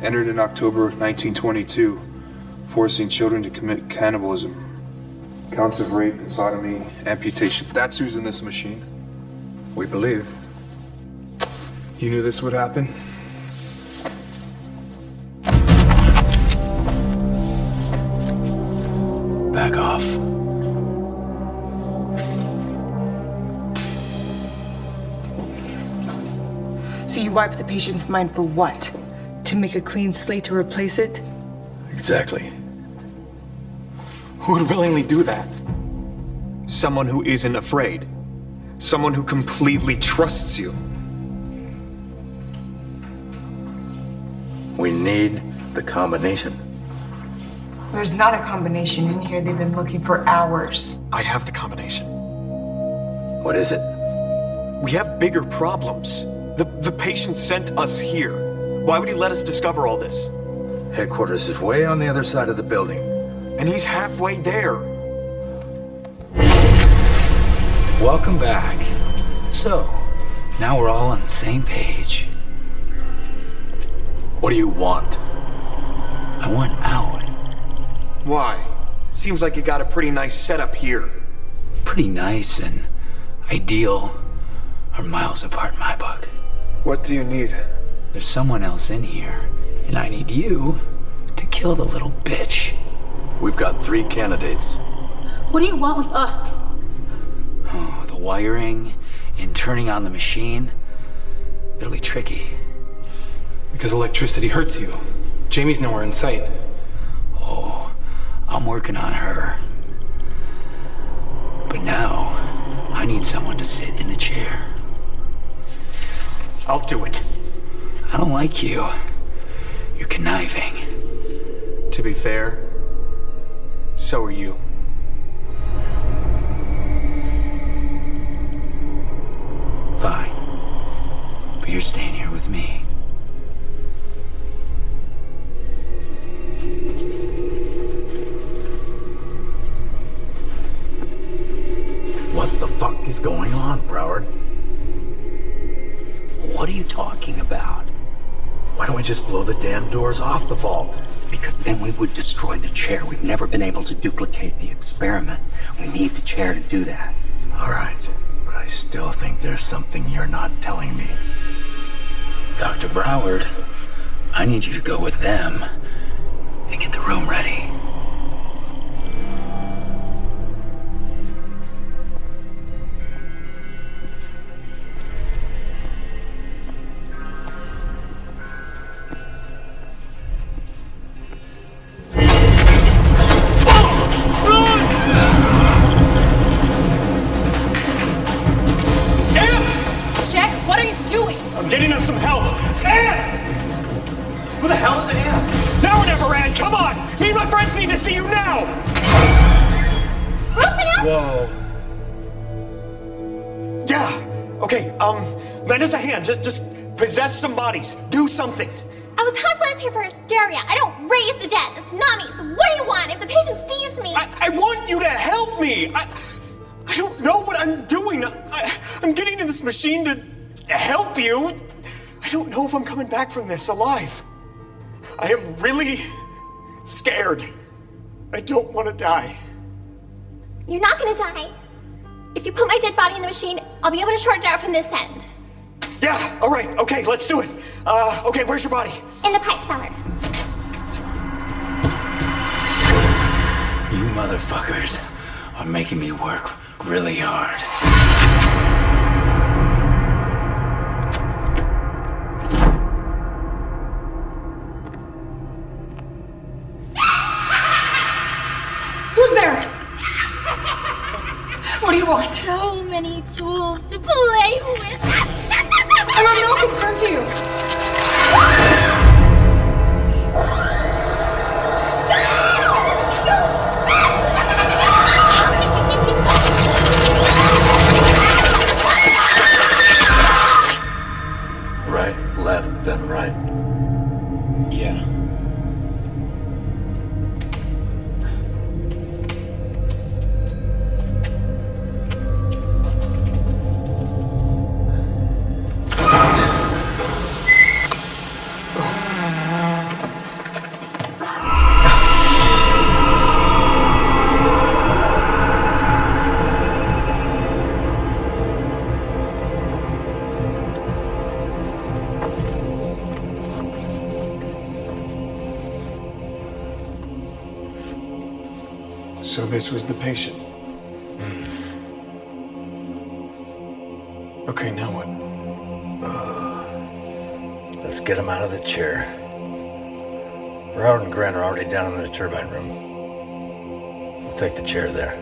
Entered in October 1922, forcing children to commit cannibalism. Counts of rape and sodomy, amputation. That's who's in this machine. We believe. You knew this would happen? Back off. So you wiped the patient's mind for what? To make a clean slate to replace it? Exactly. Who would willingly do that? Someone who isn't afraid. Someone who completely trusts you. We need the combination. There's not a combination in here. They've been looking for hours. I have the combination. What is it? We have bigger problems. The patient sent us here. Why would he let us discover all this? Headquarters is way on the other side of the building. And he's halfway there. Welcome back. So, now we're all on the same page. What do you want? I want out. Why? Seems like you got a pretty nice setup here. Pretty nice and ideal are miles apart in my book. What do you need? There's someone else in here, and I need you to kill the little bitch. We've got 3 candidates. What do you want with us? Oh, the wiring and turning on the machine. It'll be tricky. Because electricity hurts you. Jamie's nowhere in sight. Oh, I'm working on her. But now, I need someone to sit in the chair. I'll do it. I don't like you. You're conniving. To be fair, so are you. Fine. But you're staying here with me. What the fuck is going on, Broward? What are you talking about? Why don't we just blow the damn doors off the vault? Because then we would destroy the chair. We've never been able to duplicate the experiment. We need the chair to do that. All right, but I still think there's something you're not telling me. Dr. Broward, I need you to go with them and get the room ready. I'm getting us some help. Anne! Who the hell is Anne? Now or never, Anne! Come on! Me and my friends need to see you now! Whoa. Yeah. Okay, lend us a hand. Just possess some bodies. Do something. I was hospitalized here for hysteria. I don't raise the dead. That's not me. So what do you want if the patient sees me? I want you to help me. I don't know what I'm doing. I'm getting in this machine to help you. I don't know if I'm coming back from this alive. I am really scared. I don't want to die. You're not gonna die. If you put my dead body in the machine, I'll be able to short it out from this end. Yeah, all right, okay, let's do it. Okay, where's your body? In the pipe cellar. You motherfuckers are making me work really hard. Who's there? you want? So many tools to play with. I'm of no concern to you. Right, left, then right. Yeah. So this was the patient. Okay, now what? Let's get him out of the chair. Broward and Grant are already down in the turbine room. We'll take the chair there.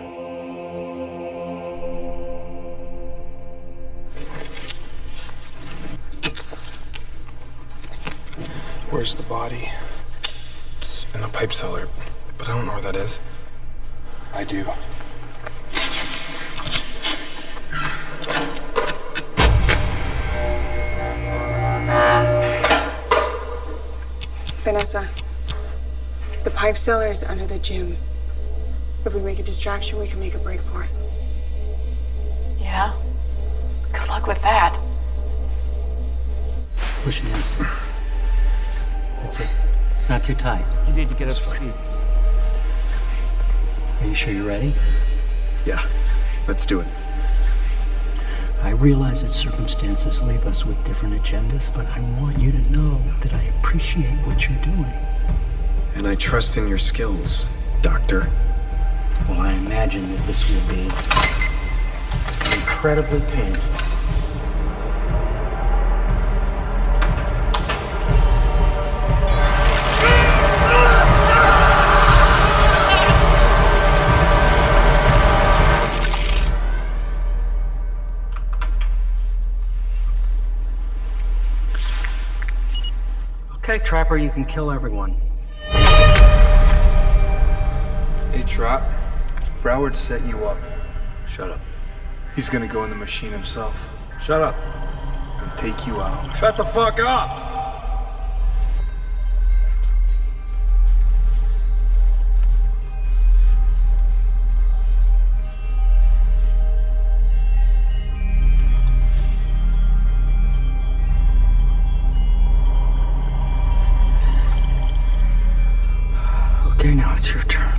Where's the body? It's in the pipe cellar, but I don't know where that is. I do. Vanessa, the pipe cellar is under the gym. If we make a distraction, we can make a break for it. Yeah? Good luck with that. Push an instant. That's it. It's not too tight. You need to get up to speed. Are you sure you're ready? Yeah, let's do it. I realize that circumstances leave us with different agendas, but I want you to know that I appreciate what you're doing. And I trust in your skills, Doctor. Well, I imagine that this will be incredibly painful. Okay, Trapper, you can kill everyone. Hey, Trap. Broward set you up. Shut up. He's gonna go in the machine himself. Shut up. And take you out. Shut the fuck up! Okay, now it's your turn.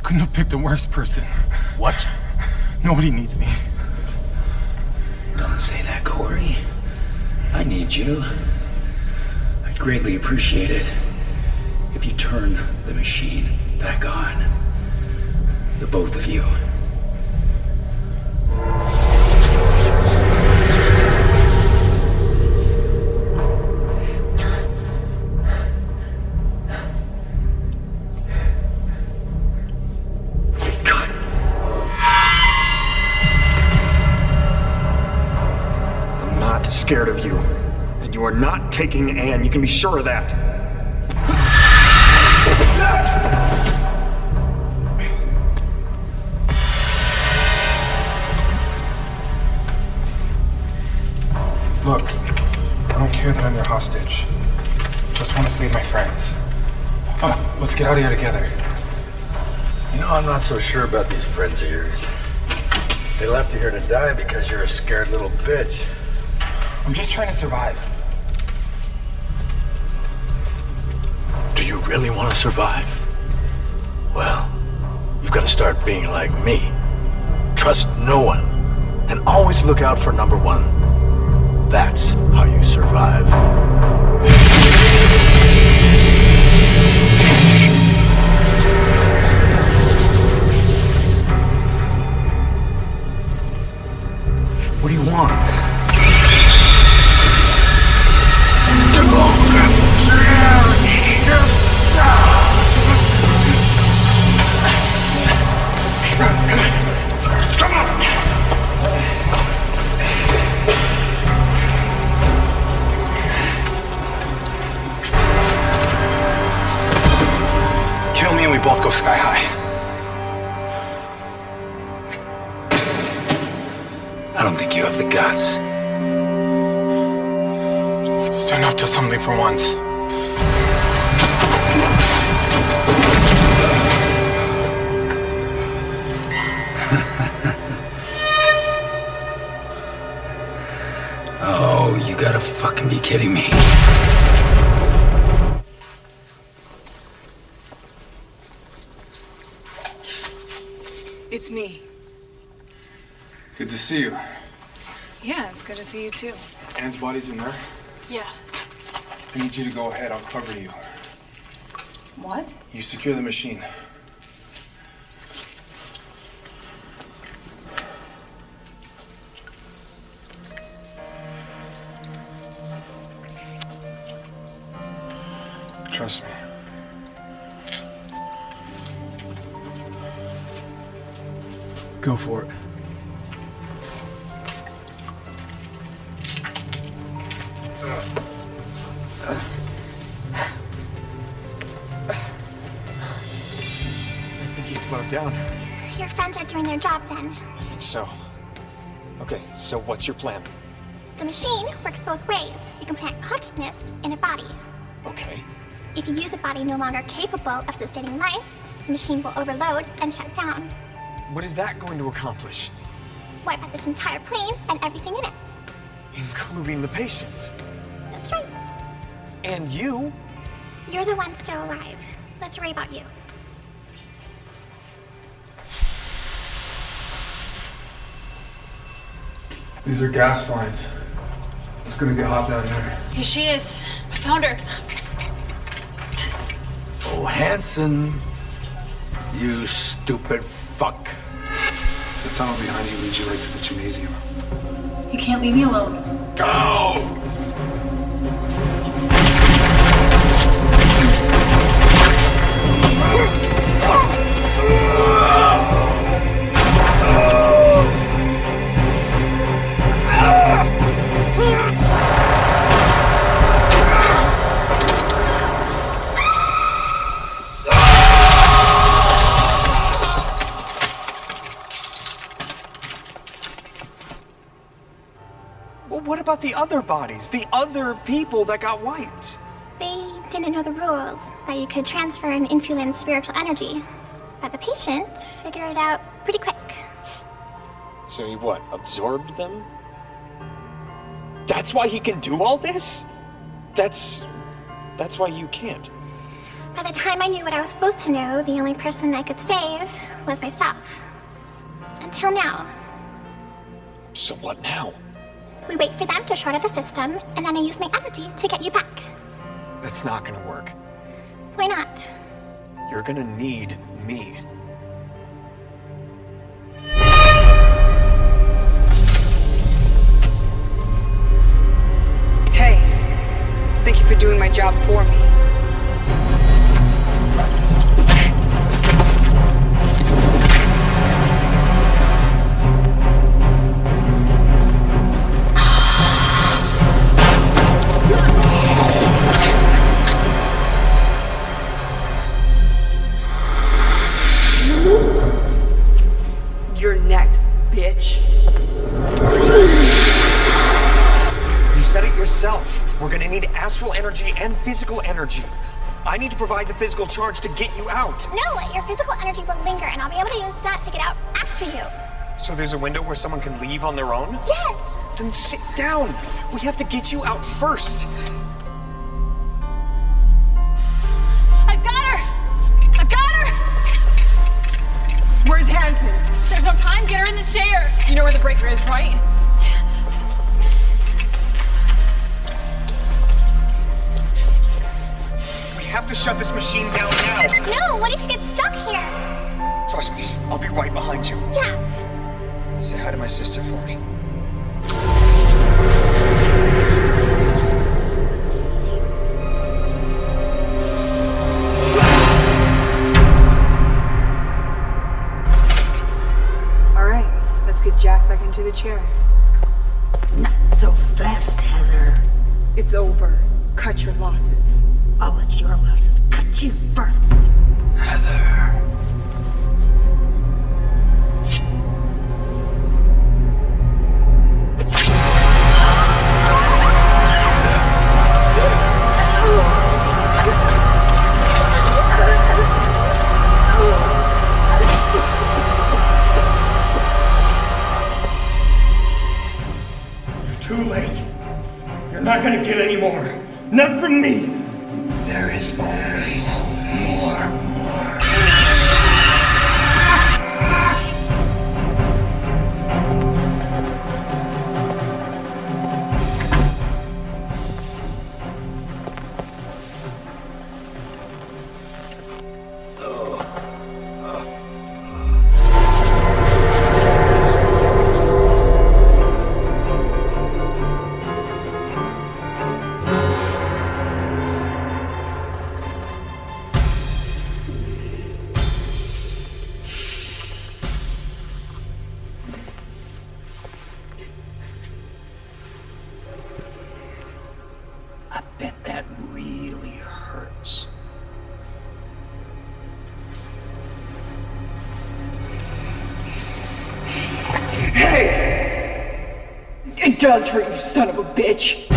Couldn't have picked a worse person. What? Nobody needs me. Don't say that, Corey. I need you. I'd greatly appreciate it if you turn the machine back on. The both of you. Scared of you. And you are not taking Anne. You can be sure of that. Look, I don't care that I'm your hostage. Just want to save my friends. Come on, let's go. get out of here together. You know, I'm not so sure about these friends of yours. They left you here to die because you're a scared little bitch. I'm just trying to survive. Do you really want to survive? Well, you've got to start being like me. Trust no one, and always look out for number one. That's how you survive. What do you want? Come on! Kill me and we both go sky high. I don't think you have the guts. Stand up to something for once. Oh, you gotta fucking be kidding me. It's me. Good to see you. Yeah, it's good to see you too. Anne's body's in there. Yeah. I need you to go ahead. I'll cover you. What? You secure the machine. Trust me. Go for it. I think he slowed down. Your friends are doing their job then. I think so. Okay, so what's your plan? The machine works both ways. You can plant consciousness in a body. Okay. If you use a body no longer capable of sustaining life, the machine will overload and shut down. What is that going to accomplish? Wipe out this entire plane and everything in it. Including the patients. That's right. And you? You're the one still alive. Let's worry about you. These are gas lines. It's gonna get hot down here. Here she is. I found her. Oh, Hanson. You stupid fuck. The tunnel behind you leads you right to the gymnasium. You can't leave me alone. Go! Well, what about the other bodies? The other people that got wiped? They didn't know the rules, that you could transfer and influence spiritual energy. But the patient figured it out pretty quick. So he what, absorbed them? That's why he can do all this? That's why you can't. By the time I knew what I was supposed to know, the only person I could save was myself. Until now. So what now? We wait for them to short out the system, and then I use my energy to get you back. That's not gonna work. Why not? You're gonna need me. Hey, thank you for doing my job for me. You're next, bitch. You said it yourself. We're gonna need astral energy and physical energy. I need to provide the physical charge to get you out. No, your physical energy will linger, and I'll be able to use that to get out after you. So there's a window where someone can leave on their own? Yes! Then sit down. We have to get you out first. I've got her! I've got her! Where's Hanson? There's no time. Get her in the chair. You know where the breaker is, right? We have to shut this machine down now. No, what if you get stuck here? Trust me, I'll be right behind you. Jack. Say hi to my sister for me. All right, let's get Jack back into the chair. Not so fast, Heather. It's over. Cut your losses. I'll let your losses cut you first. Heather. You're too late. You're not gonna get any more. Not from me. There is always more. I bet that really hurts. Hey! It does hurt, you son of a bitch.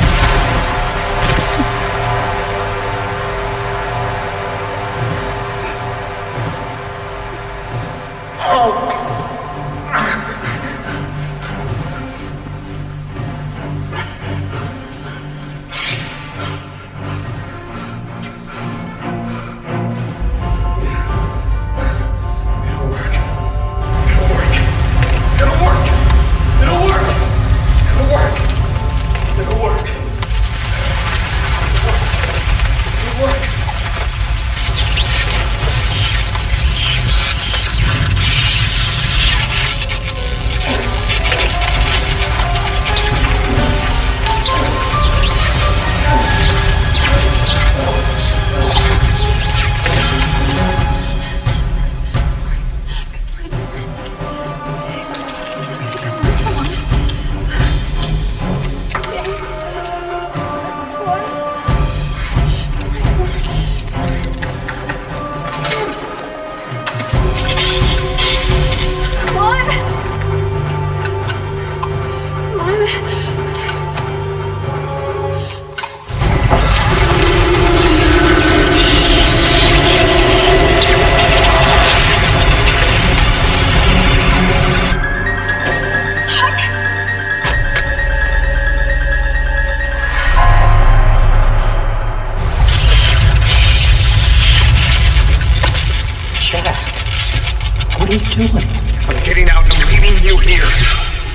What are you doing? I'm getting out and I'm leaving you here.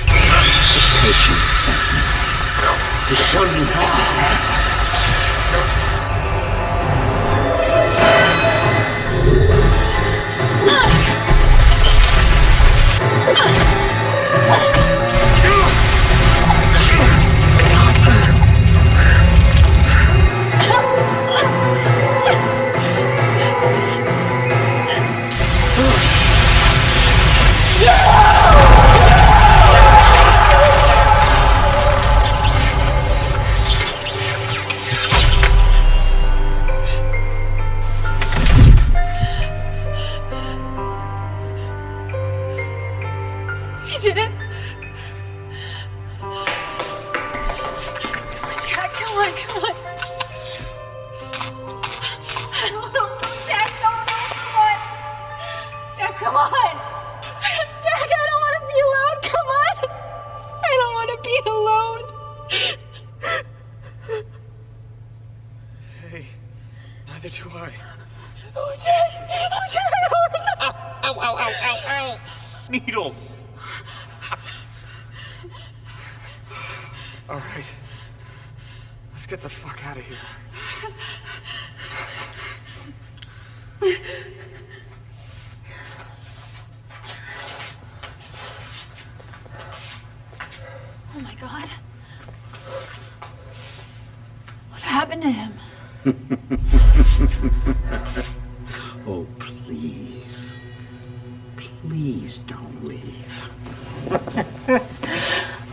The patient sent me to show you how. You did it. Come on, Jack. Come on, come on. come on! Jack, I don't want to be alone. Come on. I don't want to be alone. Hey, neither do I. Oh, Jack! Oh, Jack! Ow, ow, ow, ow, ow! Needles! All right. Let's get the fuck out of here. Oh my God. What happened to him? Oh, please. Please don't leave.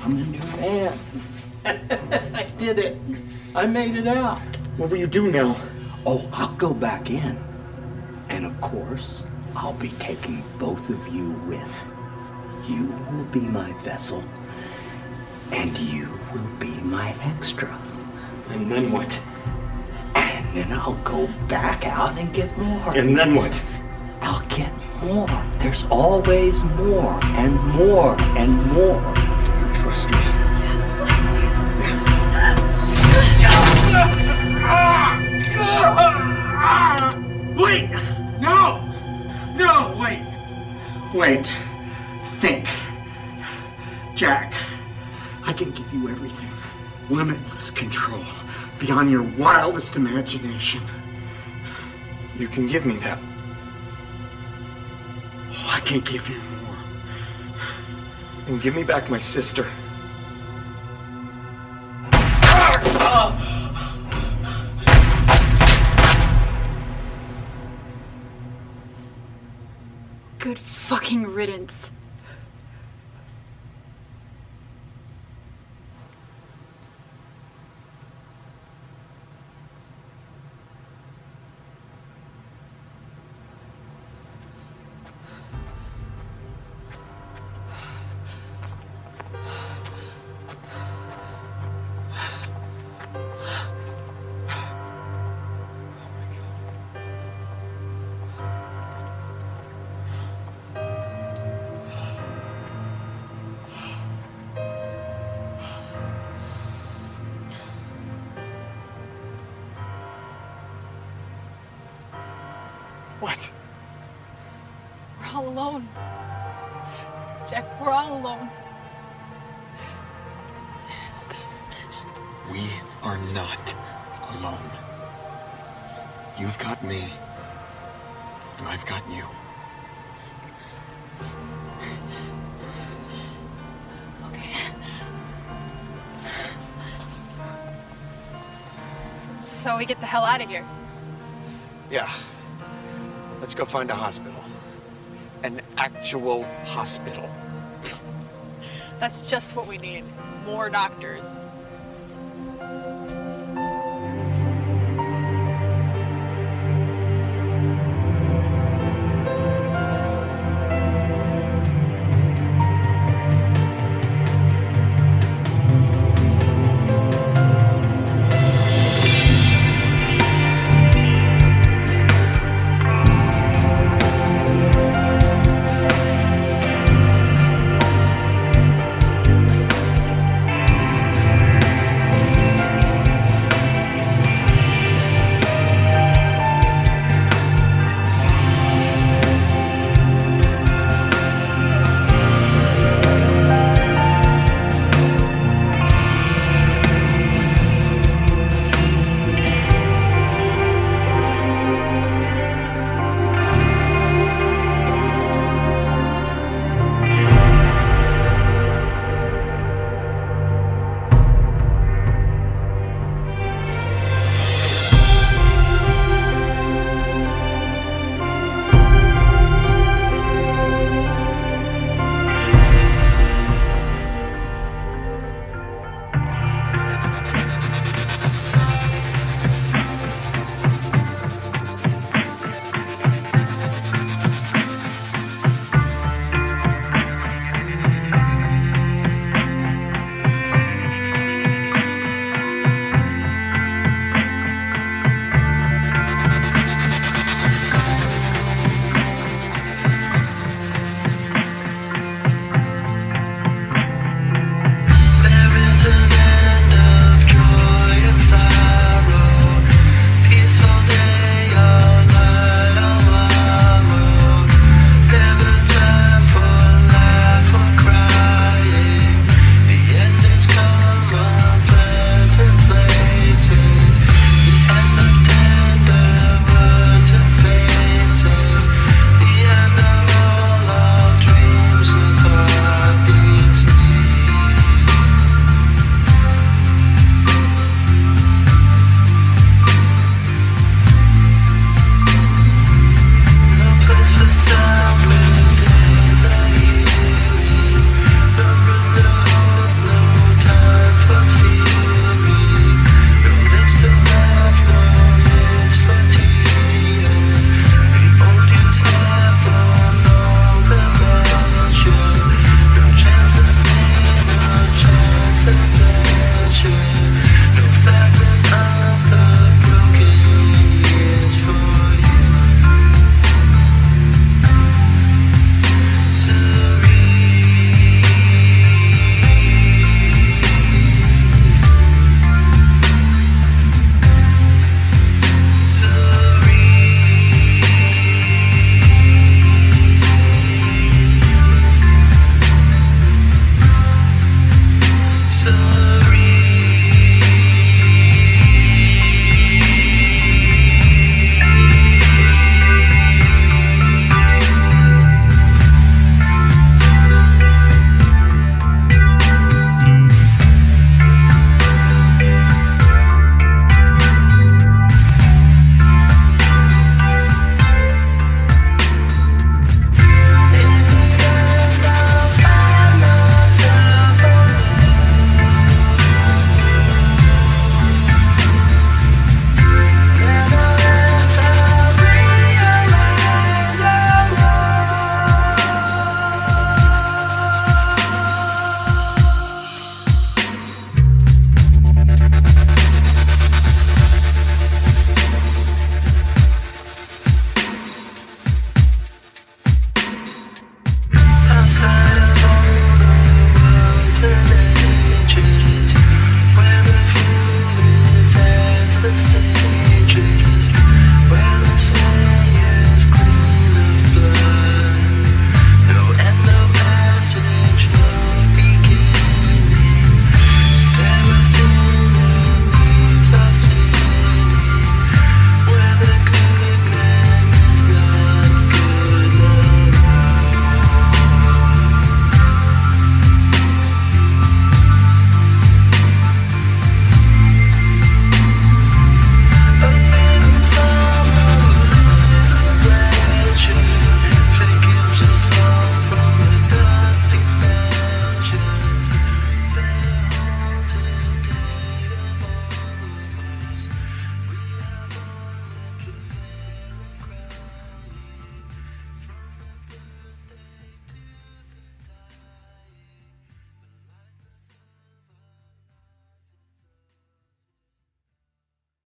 I'm a new man. I did it. I made it out. What will you do now? Oh, I'll go back in. And of course, I'll be taking both of you with. You will be my vessel, and you will be my extra. And then what? And then I'll go back out and get more. And then what? I'll get more. There's always more and more and more. Trust me. Wait! No! No, wait! Wait. Think. Jack, I can give you everything. Limitless control. Beyond your wildest imagination. You can give me that. Oh, I can't give you more. Then give me back my sister. Good fucking riddance. What? We're all alone. Jack, we're all alone. We are not alone. You've got me, and I've got you. Okay. So we get the hell out of here. Yeah. Let's go find a hospital. An actual hospital. That's just what we need. More doctors.